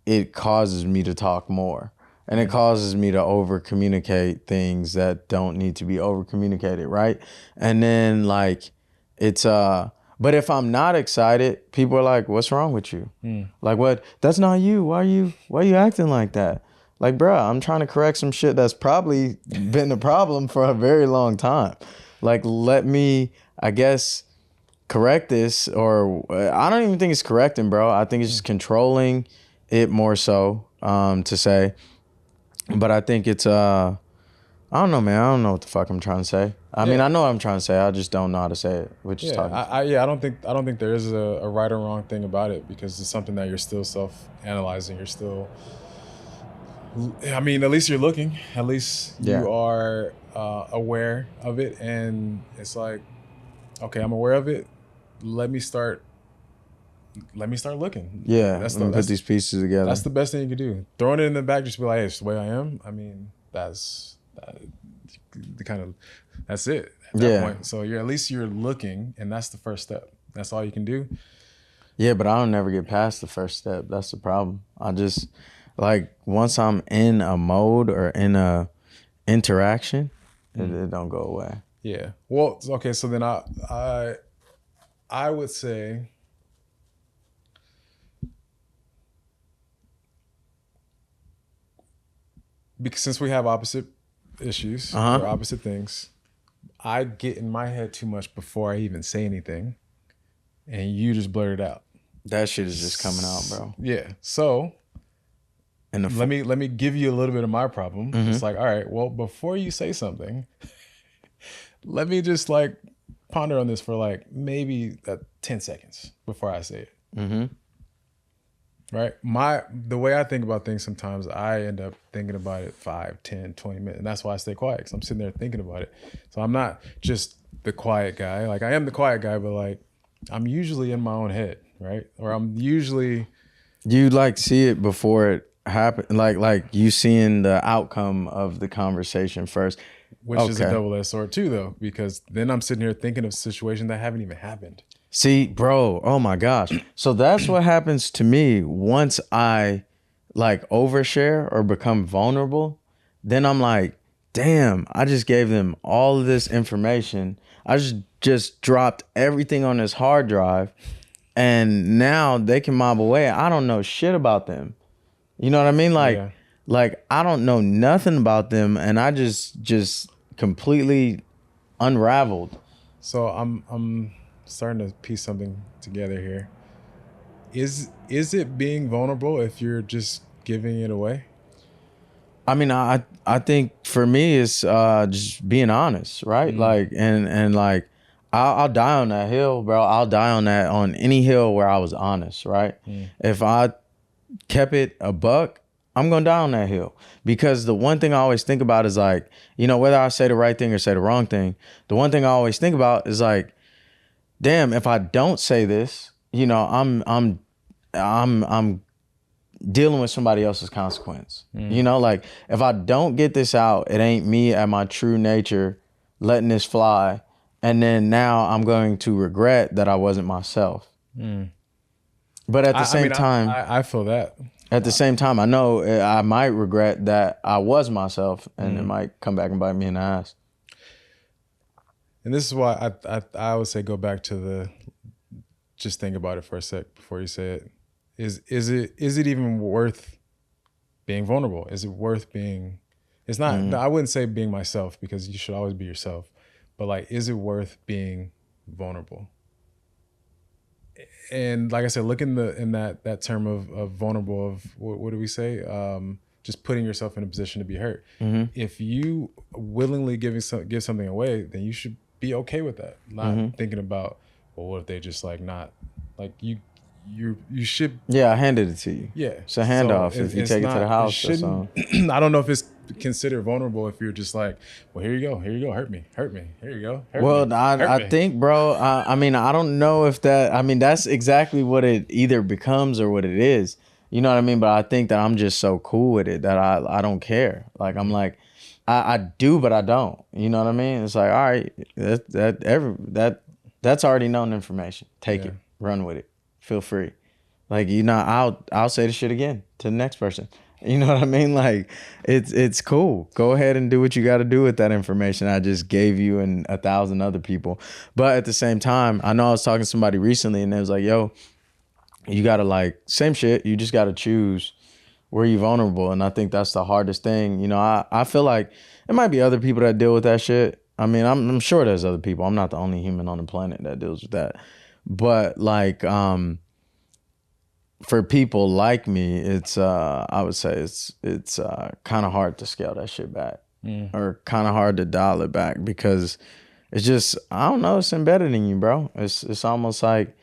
it causes me to talk more. And it causes me to over communicate things that don't need to be over communicated, right? And then like it's but if I'm not excited, people are like, what's wrong with you? Like, what? That's not you. Why are you acting like that? Like, bro, I'm trying to correct some shit that's probably been a problem for a very long time. Like, let me, I guess, correct this. Or I don't even think it's correcting, bro. I think it's just controlling it more so, to say. But I think it's I don't know, man. I don't know what the fuck I'm trying to say. I mean, I know what I'm trying to say. I just don't know how to say it. Which is talking. I don't think there is a right or wrong thing about it, because it's something that you're still self-analyzing. You're still I mean, at least you're looking. At least Yeah. you are aware of it, and it's like, okay, I'm aware of it. Let me start looking. Yeah, let me put these pieces together. That's the best thing you can do. Throwing it in the back, just be like, hey, it's the way I am. I mean, that's the kind of, that's it at that point. So at least you're looking, and that's the first step. That's all you can do. Yeah, but I don't never get past the first step. That's the problem. I just, like, once I'm in a mode or in a interaction, it don't go away. Yeah. Well, okay. So then I would say, because since we have opposite issues or opposite things, I get in my head too much before I even say anything, and you just blurt it out. That shit is just coming out, bro. Yeah. So And let me give you a little bit of my problem. It's like, all right, well, before you say something, let me just like ponder on this for like maybe 10 seconds before I say it. Right? The way I think about things, sometimes I end up thinking about it 5, 10, 20 minutes. And that's why I stay quiet, because I'm sitting there thinking about it. So I'm not just the quiet guy. Like, I am the quiet guy, but like, I'm usually in my own head, right? Or I'm usually... You like see it before it happens, like you seeing the outcome of the conversation first. Which is a double-edged sword too, though, because then I'm sitting here thinking of situations that haven't even happened. See, bro, oh my gosh. So that's what happens to me once I like overshare or become vulnerable. Then I'm like, damn, I just gave them all of this information. I just dropped everything on this hard drive, and now they can mob away. I don't know shit about them. You know what I mean? Like I don't know nothing about them, and I just completely unraveled. So I'm starting to piece something together here. Is it being vulnerable if you're just giving it away? I mean, I think for me it's just being honest, right? Like and like I'll die on that hill, bro. I'll die on any hill where I was honest, right? If I kept it a buck, I'm gonna die on that hill. Because the one thing I always think about is like, you know, whether I say the right thing or say the wrong thing, the one thing I always think about is like, damn, if I don't say this, you know, I'm dealing with somebody else's consequence. You know, like if I don't get this out, it ain't me at my true nature letting this fly. And then now I'm going to regret that I wasn't myself. But at the same time, I feel that. At the same time, I know I might regret that I was myself, and it might come back and bite me in the ass. And this is why I would say go back to just think about it for a sec before you say it. Is it even worth being vulnerable? Is it worth being? It's not. I wouldn't say being myself, because you should always be yourself. But like, is it worth being vulnerable? And like I said, look in that term of vulnerable, of what do we say? Just putting yourself in a position to be hurt. If you willingly give something away, then you should be okay with that. Not thinking about, well, what if they just like not like you should. Yeah, I handed it to you. Yeah, it's a handoff. If you take it to the house or something. I don't know if it's considered vulnerable if you're just like, well, here you go, hurt me, here you go. I think, bro, I mean, I don't know if that, I mean, that's exactly what it either becomes or what it is. You know what I mean? But I think that I'm just so cool with it that I don't care. Like, I'm like, I do, but I don't. You know what I mean? It's like, all right, that's already known information. Take it, run with it, feel free. Like, you know, I'll say the shit again to the next person. You know what I mean? Like, it's cool. Go ahead and do what you got to do with that information I just gave you and 1,000 other people. But at the same time, I know I was talking to somebody recently, and they was like, yo, you got to, like, same shit. You just got to choose where you're vulnerable. And I think that's the hardest thing. You know, I feel like there might be other people that deal with that shit. I mean, I'm sure there's other people. I'm not the only human on the planet that deals with that. But like, for people like me, it's I would say it's kind of hard to scale that shit back, or kind of hard to dial it back, because it's just, I don't know, it's embedded in you, bro. It's almost like,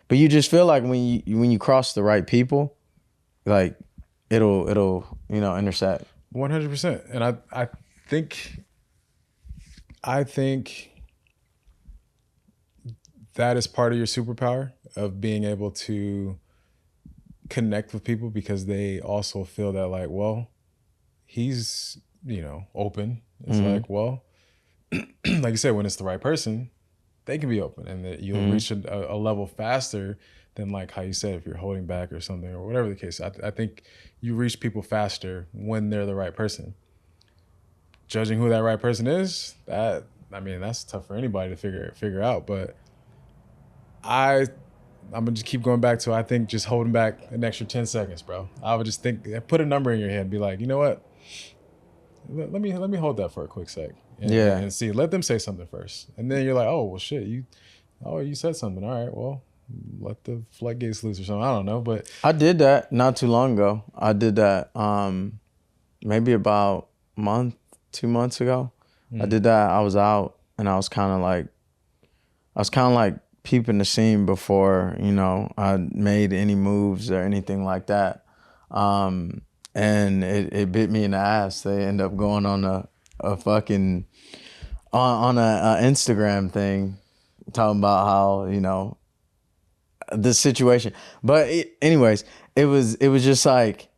but you just feel like when you cross the right people, like it'll intersect. 100%. And I think that is part of your superpower of being able to connect with people, because they also feel that like, well, he's, open. It's like, well, like you said, when it's the right person, they can be open, and that you'll reach a level faster than like how you said, if you're holding back or something or whatever the case. I think you reach people faster when they're the right person. Judging who that right person is, that's tough for anybody to figure out. But I'm gonna just keep going back to, I think just holding back an extra 10 seconds, bro. I would just put a number in your head and be like, you know what? Let me hold that for a quick sec. And see, let them say something first. And then you're like, oh, well, shit, you said something. All right, well, let the floodgates loose or something. I don't know, but. I did that not too long ago. I did that maybe about 2 months ago. I did that. I was out and I was kind of like peeping the scene before, I made any moves or anything like that. And it bit me in the ass. They end up going on a fucking on a Instagram thing, talking about how the situation. But anyways, it was just like,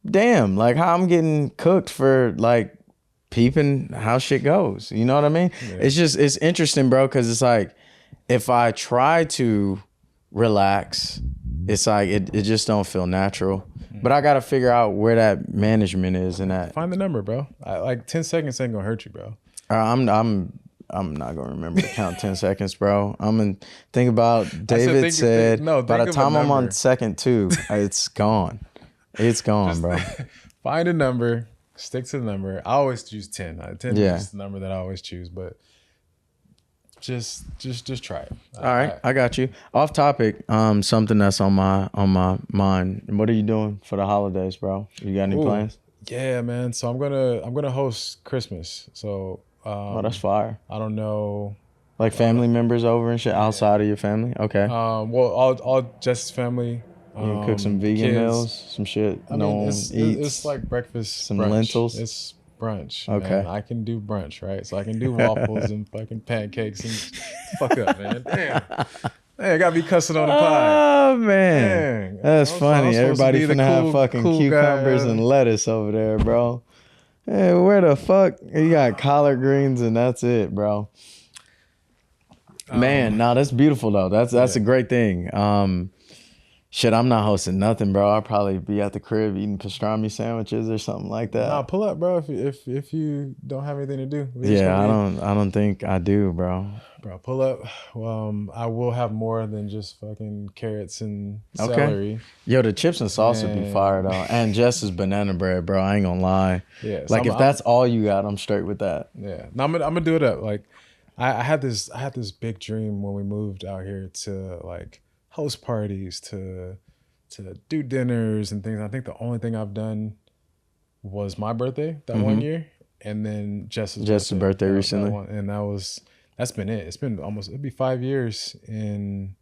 damn, like how I'm getting cooked for like peeping how shit goes. You know what I mean? Yeah. It's interesting, bro, because it's like if I try to relax, it's like it just don't feel natural. But I got to figure out where that management is in that. Find the number, bro. Like 10 seconds ain't gonna hurt you, bro. I'm not gonna remember to count 10 seconds, bro. I'm gonna think about David said. By the time I'm on second 2, it's gone. It's gone, just, bro. Find a number, stick to the number. I always choose 10. 10 is the number that I always choose, but just try it. All right, I got you. Off topic, something that's on my mind. What are you doing for the holidays, bro? You got any plans? Yeah, man. So I'm gonna host Christmas. So that's fire. I don't know. Like family members over and shit outside of your family? Okay. Well, all Jess's family. You cook some vegan kids. Meals, some shit. It's like breakfast. Some brunch. Lentils. It's brunch. Okay. Man. I can do brunch, right? So I can do waffles and fucking pancakes and fuck up, man. Damn. Hey, I gotta be cussing on the pod. Oh man, that's funny. Everybody finna have fucking cucumbers and lettuce over there, bro. Hey, where the fuck? You got collard greens and that's it, bro. Man, that's beautiful though. That's a great thing. Shit, I'm not hosting nothing, bro. I'll probably be at the crib eating pastrami sandwiches or something like that. Nah, pull up, bro. If you don't have anything to do. Yeah, I don't think I do, bro. Bro, pull up. I will have more than just fucking carrots and celery. Yo, the chips and sauce would be fire though, and Jess's banana bread, bro. I ain't gonna lie. Yeah, like if that's all you got, I'm straight with that. Yeah, no, I'm gonna do it up. Like, I had this big dream when we moved out here to like host parties, to do dinners and things. I think the only thing I've done was my birthday that one year, and then Jess's birthday recently, and that's been it. It's been it'll be 5 years in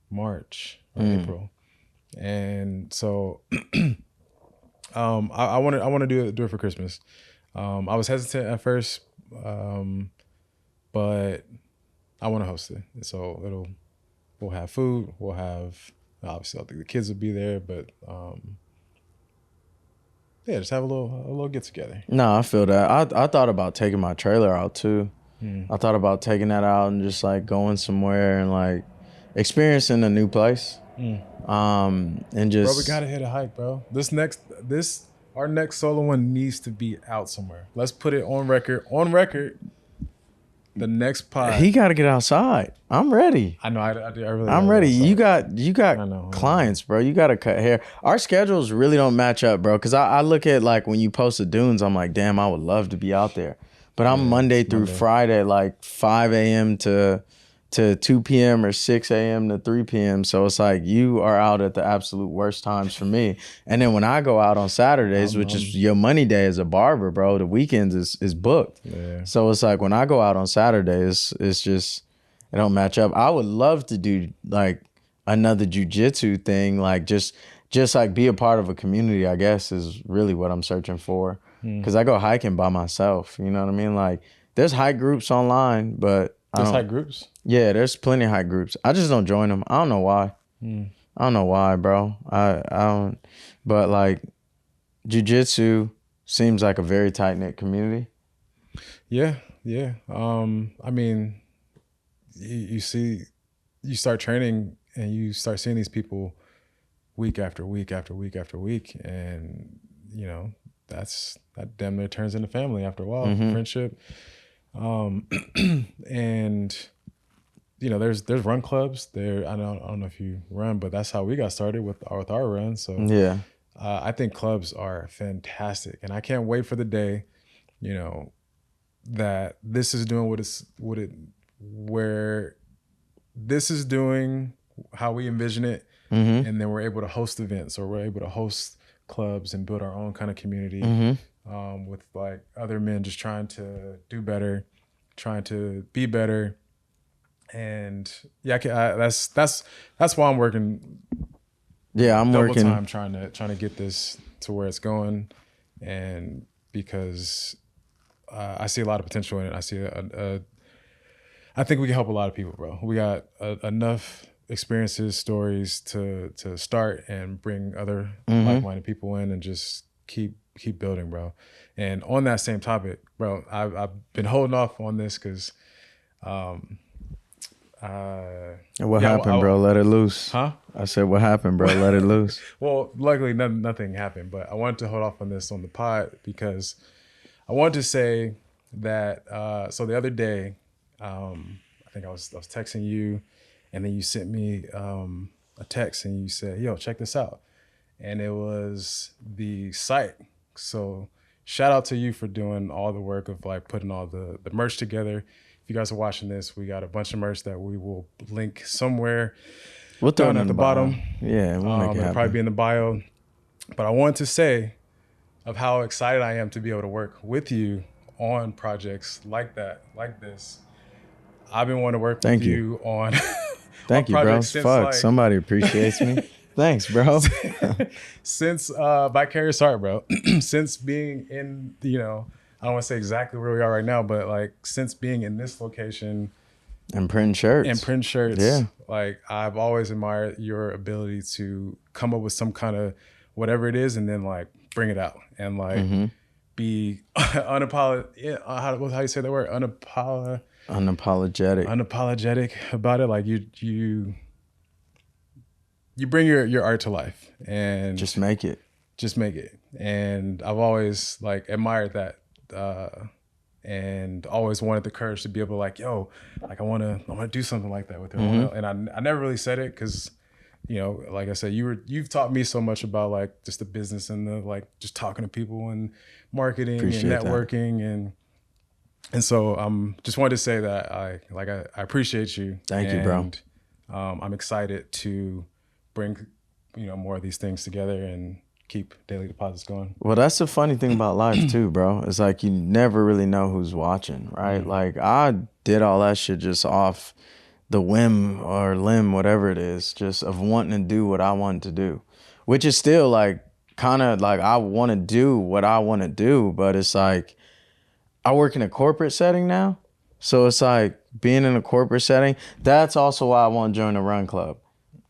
March or April, and so I want to do it for Christmas. I was hesitant at first, but I want to host it, so we'll have food. We'll have, obviously, I think the kids will be there, but just have a little get together. No, I feel that. I thought about taking my trailer out too. I thought about taking that out and just like going somewhere and like experiencing a new place. And just, bro, we gotta hit a hike, bro. Our next solo one needs to be out somewhere. Let's put it on record. The next pod. He got to get outside. I'm ready. I know. I'm ready. You got clients, bro. You got to cut hair. Our schedules really don't match up, bro. Because I look at like when you post the dunes, I'm like, damn, I would love to be out there. But I'm Monday through Friday, like 5 a.m. to 2 p.m. or 6 a.m. to 3 p.m. So it's like you are out at the absolute worst times for me. And then when I go out on Saturdays, which is your money day as a barber, bro, the weekends is booked. Yeah. So it's like when I go out on Saturdays, it's just, it don't match up. I would love to do like another jiu-jitsu thing, like just just like be a part of a community, I guess, is really what I'm searching for. Because I go hiking by myself, you know what I mean? Like, there's hike groups online, but There's hike groups? Yeah, there's plenty of hike groups. I just don't join them. I don't know why. I don't know why, bro. I don't. But like, jiu-jitsu seems like a very tight-knit community. Yeah. I mean, you start training and you start seeing these people week after week after week after week, and you know that damn near turns into family after a while, friendship. And you know, there's run clubs there. I don't know if you run, but that's how we got started with our run. So yeah, I think clubs are fantastic, and I can't wait for the day, you know, that this is doing where this is doing how we envision it, and then we're able to host events, or we're able to host clubs and build our own kind of community with like other men just trying to do better, trying to be better. And yeah, that's why I'm working. Yeah, I'm double working time trying to get this to where it's going, and because I see a lot of potential in it. I see I think we can help a lot of people, bro. We got enough experiences, stories to start and bring other like-minded people in, and just keep building, bro. And on that same topic, bro, I've been holding off on this because what happened, bro? Let it loose. Huh? I said, what happened, bro? Let it loose. Well, luckily nothing happened, but I wanted to hold off on this on the pod because I wanted to say that so the other day, I think I was texting you, and then you sent me a text and you said, yo, check this out. And it was the site. So shout out to you for doing all the work of like putting all the merch together. If you guys are watching this, we got a bunch of merch that we will link somewhere. We'll throw it at the bottom. Yeah, we'll make it it'll probably be in the bio. But I wanted to say of how excited I am to be able to work with you on projects like that, like this. I've been wanting to work with you on Thank you, bro. Fuck, like, somebody appreciates me. Thanks, bro. Since Vicarious Heart, bro. Since being in, you know, I don't want to say exactly where we are right now, but like since being in this location and printing shirts. Yeah. Like I've always admired your ability to come up with some kind of whatever it is and then like bring it out and like be unapologetic. How you say that word? Unapologetic about it. Like you bring your art to life and just make it. And I've always like admired that. And always wanted the courage to be able to like, yo, like I want to do something like that with her. And I never really said it because, you know, like I said, you've taught me so much about like just the business and the like just talking to people and marketing and networking and so just wanted to say that I appreciate you. Thank you, bro. I'm excited to bring, you know, more of these things together and keep Daily Deposits going. Well, that's the funny thing about life too, bro. It's like you never really know who's watching, right? Like I did all that shit just off the whim or limb, whatever it is, just of wanting to do what I wanted to do, which is still like kind of like I want to do what I want to do, but it's like I work in a corporate setting now. So it's like being in a corporate setting, that's also why I want to join a run club.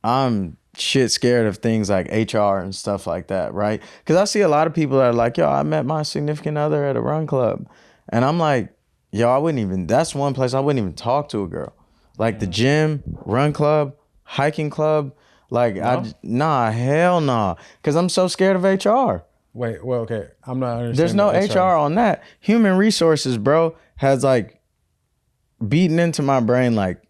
I'm shit scared of things like HR and stuff like that, right? Because I see a lot of people that are like, yo, I met my significant other at a run club. And I'm like, yo, that's one place I wouldn't even talk to a girl. Like the gym, run club, hiking club, like, no? Hell nah. Because I'm so scared of HR. Wait, well, okay. I'm not understanding. There's no HR on that. Human resources, bro, has like beaten into my brain. Like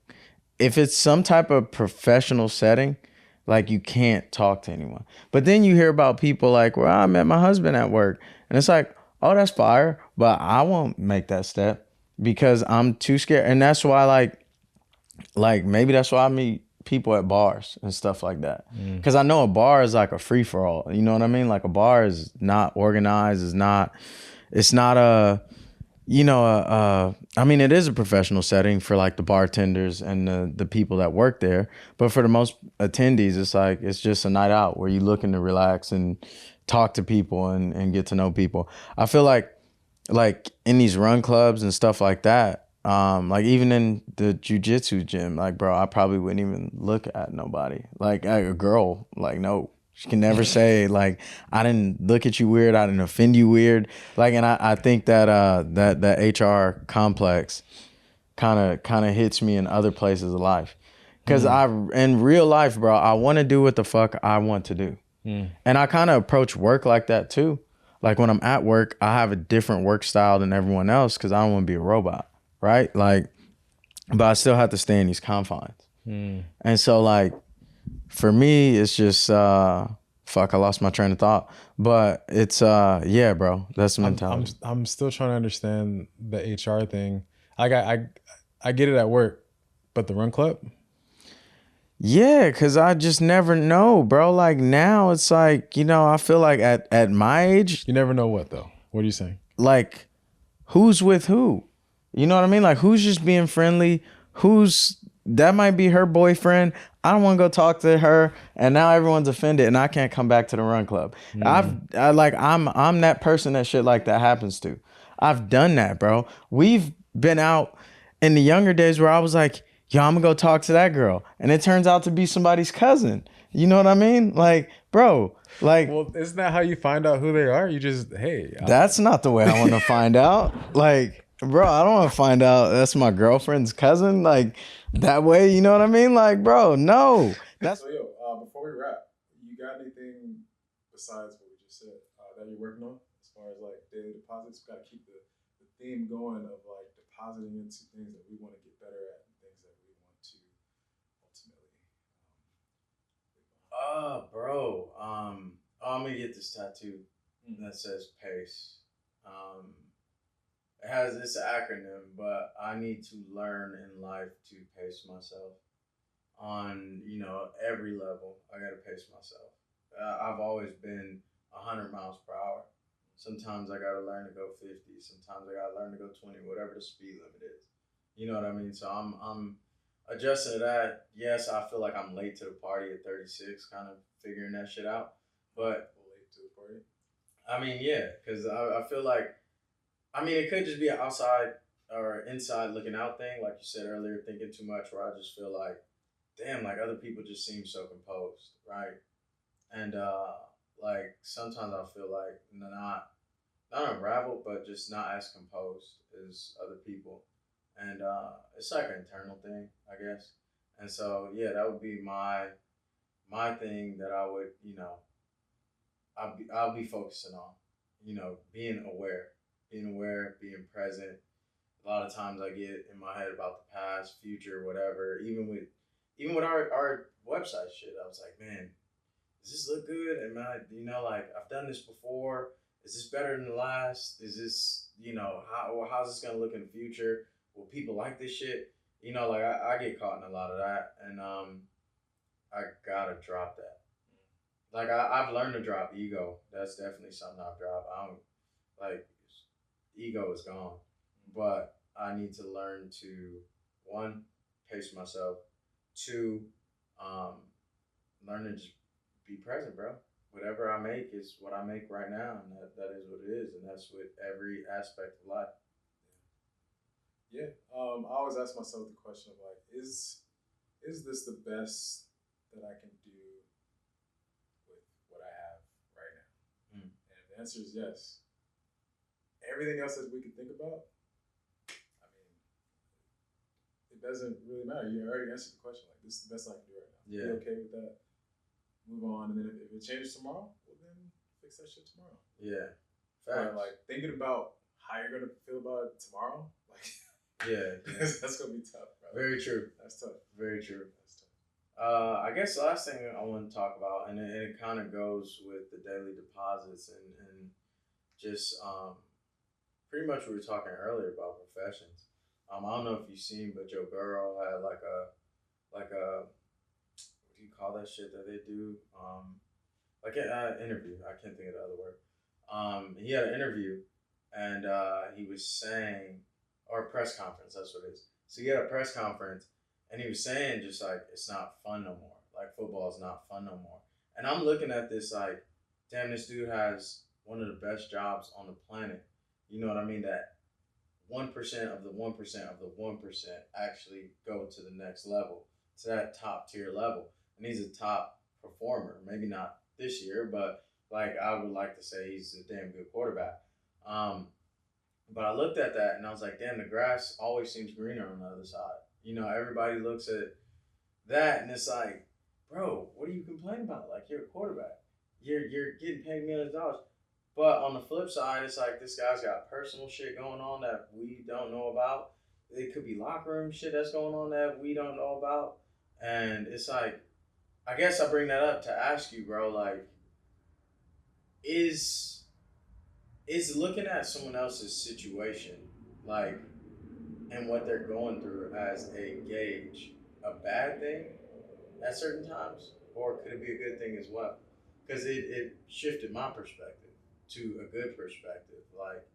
if it's some type of professional setting, like you can't talk to anyone. But then you hear about people like, well, I met my husband at work. And it's like, oh, that's fire. But I won't make that step because I'm too scared. And that's why like maybe that's why I meet people at bars and stuff like that. Because I know a bar is like a free for all. You know what I mean? Like a bar is not organized. It's not I mean, it is a professional setting for like the bartenders and the people that work there. But for the most attendees, it's just a night out where you're looking to relax and talk to people and get to know people. I feel like in these run clubs and stuff like that, like even in the jujitsu gym, like bro, I probably wouldn't even look at nobody. Like at a girl, like no. She can never say like I didn't look at you weird, I didn't offend you weird. Like, and I think that that HR complex kind of hits me in other places of life. Cause in real life, bro, I want to do what the fuck I want to do. And I kind of approach work like that too. Like when I'm at work, I have a different work style than everyone else because I don't want to be a robot, right? Like, but I still have to stay in these confines. And so like, for me, it's just fuck. I lost my train of thought, but it's yeah, bro. That's the mentality. I'm still trying to understand the HR thing. I get it at work, but the run club. Yeah, cause I just never know, bro. Like now, it's like I feel like at my age, You never know what though. What are you saying? like who's with who? You know what I mean? Like who's just being friendly? Who's that might be her boyfriend. I don't want to go talk to her, and now everyone's offended, and I can't come back to the run club. I'm that person that shit like that happens to. I've done that, bro. We've been out in the younger days where I was like, yo, I'm gonna go talk to that girl, and it turns out to be somebody's cousin. You know what I mean? Like, bro, like. Well, isn't that how you find out who they are? You just That's not the way I want to find out. Like, bro, I don't want to find out that's my girlfriend's cousin. Like, that way, you know what I mean? Like, bro, no. That's So before we wrap, you got anything besides what we just said that you're working on as far as like daily deposits? We got to keep the theme going of like depositing into things that we want to get better at and things that we want to ultimately. bro. I'm gonna get this tattoo that says pace. Um, it has this acronym, but I need to learn in life to pace myself on every level. I gotta pace myself. I've always been 100 miles per hour. Sometimes I gotta learn to go 50. Sometimes I gotta learn to go 20, whatever the speed limit is. You know what I mean? So I'm adjusting to that. Yes, I feel like I'm late to the party at 36, kind of figuring that shit out. But Late to the party. I mean, yeah, because I feel like it could just be an outside or inside looking out thing, like you said earlier, thinking too much. Where I just feel like, damn, like other people just seem so composed, right? And like sometimes I feel like not unraveled, but just not as composed as other people. And it's like an internal thing, I guess. And so yeah, that would be my thing that I would I'll be focusing on, being aware, being present. A lot of times I get in my head about the past, future, whatever. Even with our website shit, I was like, man, does this look good? Am I, like I've done this before. Is this better than the last? Is this, how's this gonna look in the future? Will people like this shit? Like I get caught in a lot of that, and I gotta drop that. Like I've learned to drop ego. That's definitely something I've dropped. I don't like ego is gone, but I need to learn to one pace myself, two um, learn to just be present, bro. Whatever I make is what I make right now, and that is what it is, and that's with every aspect of life. Yeah. I always ask myself the question of like, is this the best that I can do with what I have right now? Mm. And if the answer is yes, everything else that we can think about, I mean, it doesn't really matter. You already answered the question. Like, this is the best I can do right now. Yeah. Be okay with that. Move on, and then if it changes tomorrow, well then fix that shit tomorrow. Yeah. But like thinking about how you're gonna feel about it tomorrow, like Yeah. that's gonna be tough, bro. Very true. That's tough. Very true. That's tough. I guess the last thing I want to talk about, and it kind of goes with the daily deposits and just pretty much we were talking earlier about professions. I don't know if you've seen, but your girl had like a what do you call that shit that they do? Like an interview. I can't think of the other word. He had an interview, and he was saying, or a press conference, that's what it is. So he had a press conference, and he was saying just like it's not fun no more. Like football is not fun no more. And I'm looking at this like, damn, this dude has one of the best jobs on the planet. You know what I mean? That 1% of the 1% of the 1% actually go to the next level, to that top tier level. And he's a top performer. Maybe not this year, but like I would like to say he's a damn good quarterback. Um, but I looked at that and I was like, damn, the grass always seems greener on the other side. You know, everybody looks at that and it's like, bro, what are you complaining about? Like you're a quarterback. You're getting paid millions of dollars. But on the flip side, it's like this guy's got personal shit going on that we don't know about. It could be locker room shit that's going on that we don't know about. And it's like, I guess I bring that up to ask you, bro, like, is looking at someone else's situation, like, and what they're going through as a gauge a bad thing at certain times? Or could it be a good thing as well? Because it shifted my perspective to a good perspective. Like,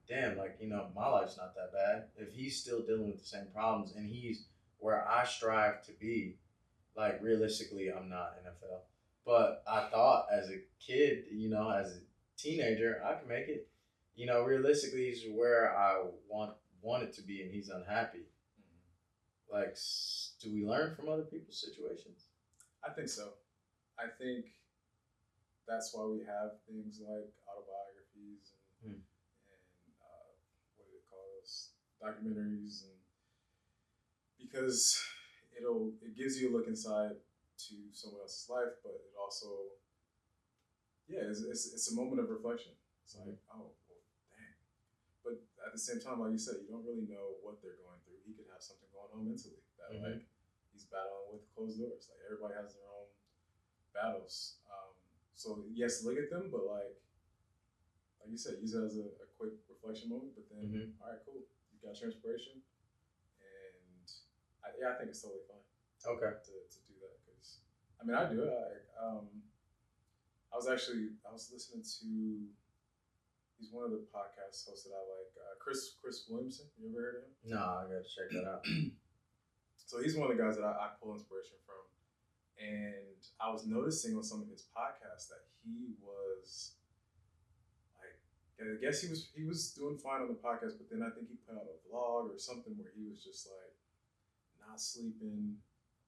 damn, like, you know, my life's not that bad. If he's still dealing with the same problems and he's where I strive to be, like, realistically, I'm not NFL. But I thought as a kid, you know, as a teenager, I can make it. You know, realistically, he's where I want it to be, and he's unhappy. Like, do we learn from other people's situations? I think so. I think that's why we have things like autobiographies and what do they call those, documentaries, and because it gives you a look inside to someone else's life, but it also it's a moment of reflection. It's like, oh well, dang. But at the same time, like you said, you don't really know what they're going through. He could have something going on mentally that like he's battling with closed doors. Like everybody has their own battles. So yes, look at them, but like you said, use it as a quick reflection moment. But then, all right, cool, you got your inspiration, and I think it's totally fine. Okay. To do that, because I mean I do it. I was listening to, he's one of the podcast hosts that I like, Chris Williamson. You ever heard of him? No, I gotta check that out. So he's one of the guys that I pull inspiration from. And I was noticing on some of his podcasts that he was like, I guess he was doing fine on the podcast, but then I think he put out a vlog or something where he was just like not sleeping,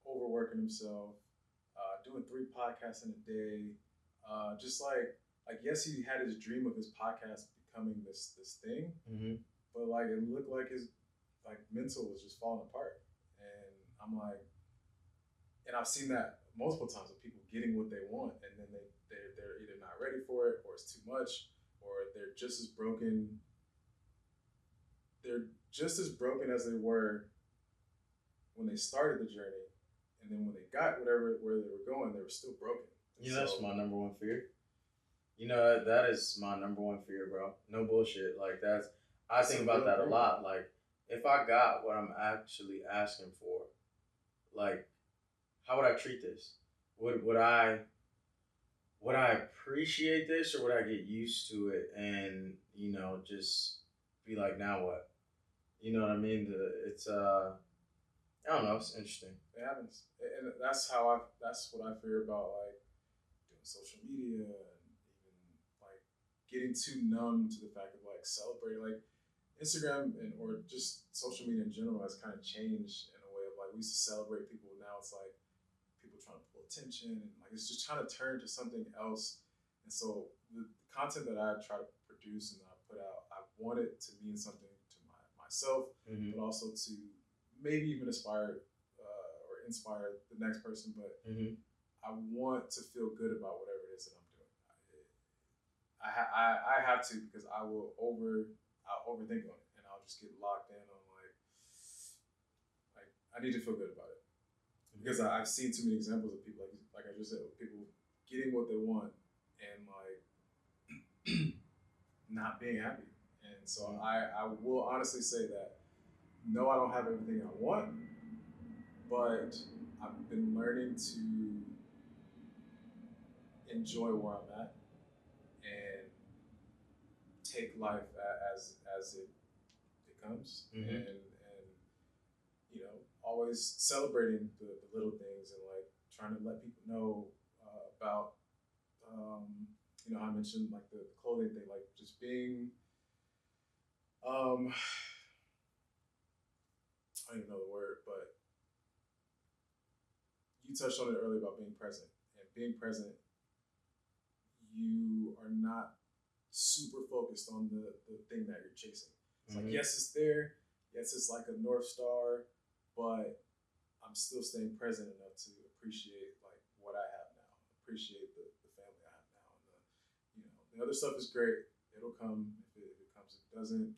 overworking himself, doing 3 podcasts in a day, just like yes, he had his dream of his podcast becoming this thing, but like it looked like his like mental was just falling apart, and I'm like, and I've seen that multiple times with people getting what they want, and then they're either not ready for it, or it's too much, or they're just as broken. They're just as broken as they were when they started the journey, and then when they got where they were going, they were still broken. You know, that's my number one fear. You know, that is my number one fear, bro. No bullshit. Like I think about that a lot. Like, if I got what I'm actually asking for, like, how would I treat this? Would I appreciate this, or would I get used to it and, you know, just be like, now what? You know what I mean? It's I don't know. It's interesting. It happens, and that's what I fear about, like, doing social media and even like getting too numb to the fact of like celebrating, like Instagram or just social media in general has kind of changed in a way of like, we used to celebrate people, now it's like people trying to pull attention, and like it's just trying to turn to something else. And so the content that I try to produce and that I put out, I want it to mean something to myself, but also to maybe even inspire or inspire the next person. But I want to feel good about whatever it is that I'm doing. I have to, because I'll overthink on it, and I'll just get locked in on like I need to feel good about it, because I've seen too many examples of people like I just said, people getting what they want and like not being happy. And so I will honestly say that no, I don't have everything I want, but I've been learning to enjoy where I'm at and take life as it comes, and always celebrating the little things, and like trying to let people know about I mentioned like the clothing thing, like just being I don't even know the word, but you touched on it earlier about being present. And being present, you are not super focused on the thing that you're chasing. It's like, yes, it's there. Yes, it's like a North Star, but I'm still staying present enough to appreciate like what I have now, appreciate the family I have now. And the other stuff is great. It'll come if it comes. If it doesn't,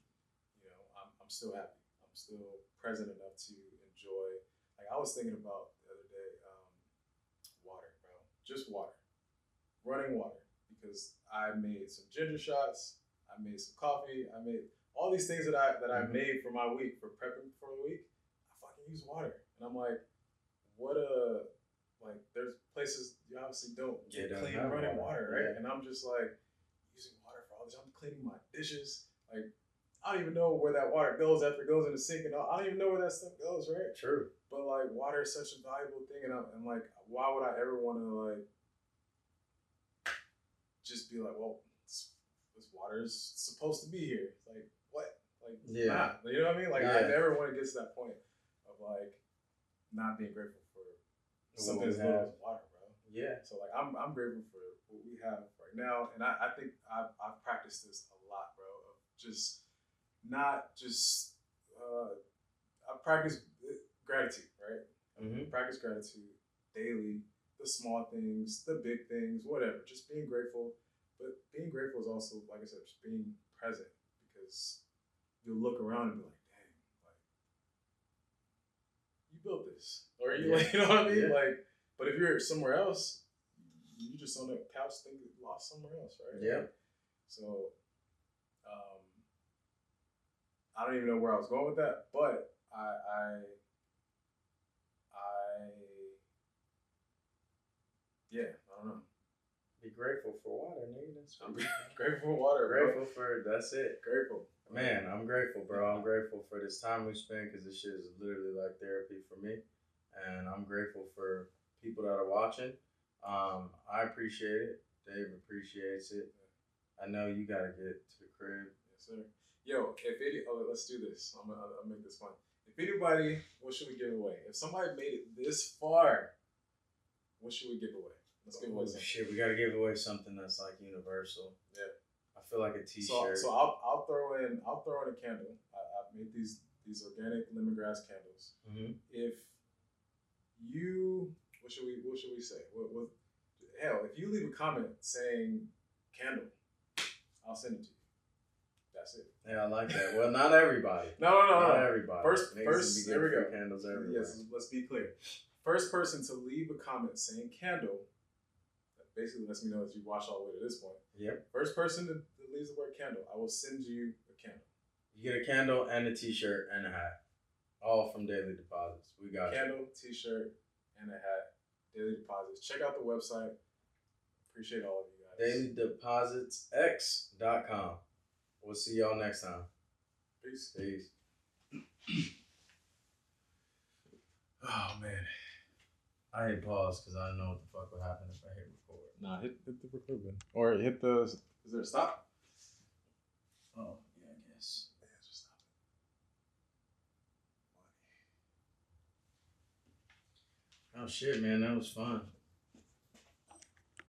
I'm still happy. I'm still present enough to enjoy. Like I was thinking about the other day, water, bro. Just water, running water. Because I made some ginger shots, I made some coffee, I made all these things that I made for my week, for prepping for the week. I fucking use water, and I'm like, there's places you obviously don't get clean running water, right? Yeah. And I'm just like using water for all this. I'm cleaning my dishes, like I don't even know where that water goes after it goes in the sink, and I don't even know where that stuff goes, right? True. But like water is such a valuable thing, and I'm like, why would I ever want to like just be like, well, this water is supposed to be here. It's like, what? Like, nah. You know what I mean? Like, I never want to get to that point of like not being grateful for something as little as water, bro. Yeah. So like, I'm grateful for what we have right now, and I think I've practiced this a lot, bro. Of just not just I practice gratitude, right? I practice gratitude daily. The small things, the big things, whatever, just being grateful. But being grateful is also, like I said, just being present, because you'll look around and be like, dang, like, you built this. Or you like, you know what I mean? Yeah. Like, but if you're somewhere else, you just on the couch think you lost somewhere else, right? Yeah. So, I don't even know where I was going with that, but yeah, I don't know. Be grateful for water, nigga. I'm grateful for water, bro. Grateful for, that's it. Grateful. Man, I'm grateful, bro. I'm grateful for this time we spent, because this shit is literally like therapy for me. And I'm grateful for people that are watching. I appreciate it. Dave appreciates it. I know you got to get to the crib. Yes, sir. Yo, let's do this. I'll make this fun. If anybody, what should we give away? If somebody made it this far, what should we give away? Let's give away something. Shit, we gotta give away something that's like universal. Yeah. I feel like a T-shirt. So I'll throw in a candle. I made these organic lemongrass candles. If you, what should we say? Hell, if you leave a comment saying candle, I'll send it to you. That's it. Yeah, I like that. Well, not everybody. No. Not everybody. First, there we go. Candles everywhere. Yes, let's be clear. First person to leave a comment saying candle, that basically lets me know that you watched all the way to this point. Yep. First person that leaves the word candle, I will send you a candle. You get a candle and a T-shirt and a hat. All from Daily Deposits. We got candle, T-shirt, and a hat. Daily Deposits. Check out the website. Appreciate all of you guys. DailyDepositsX.com. We'll see y'all next time. Peace. Peace. Oh, man. I hit pause because I don't know what the fuck would happen if I hit record. Nah, hit the record button. Or hit the, is there a stop? Oh, yeah, I guess. Yeah, just stop it. Oh, shit, man. That was fun.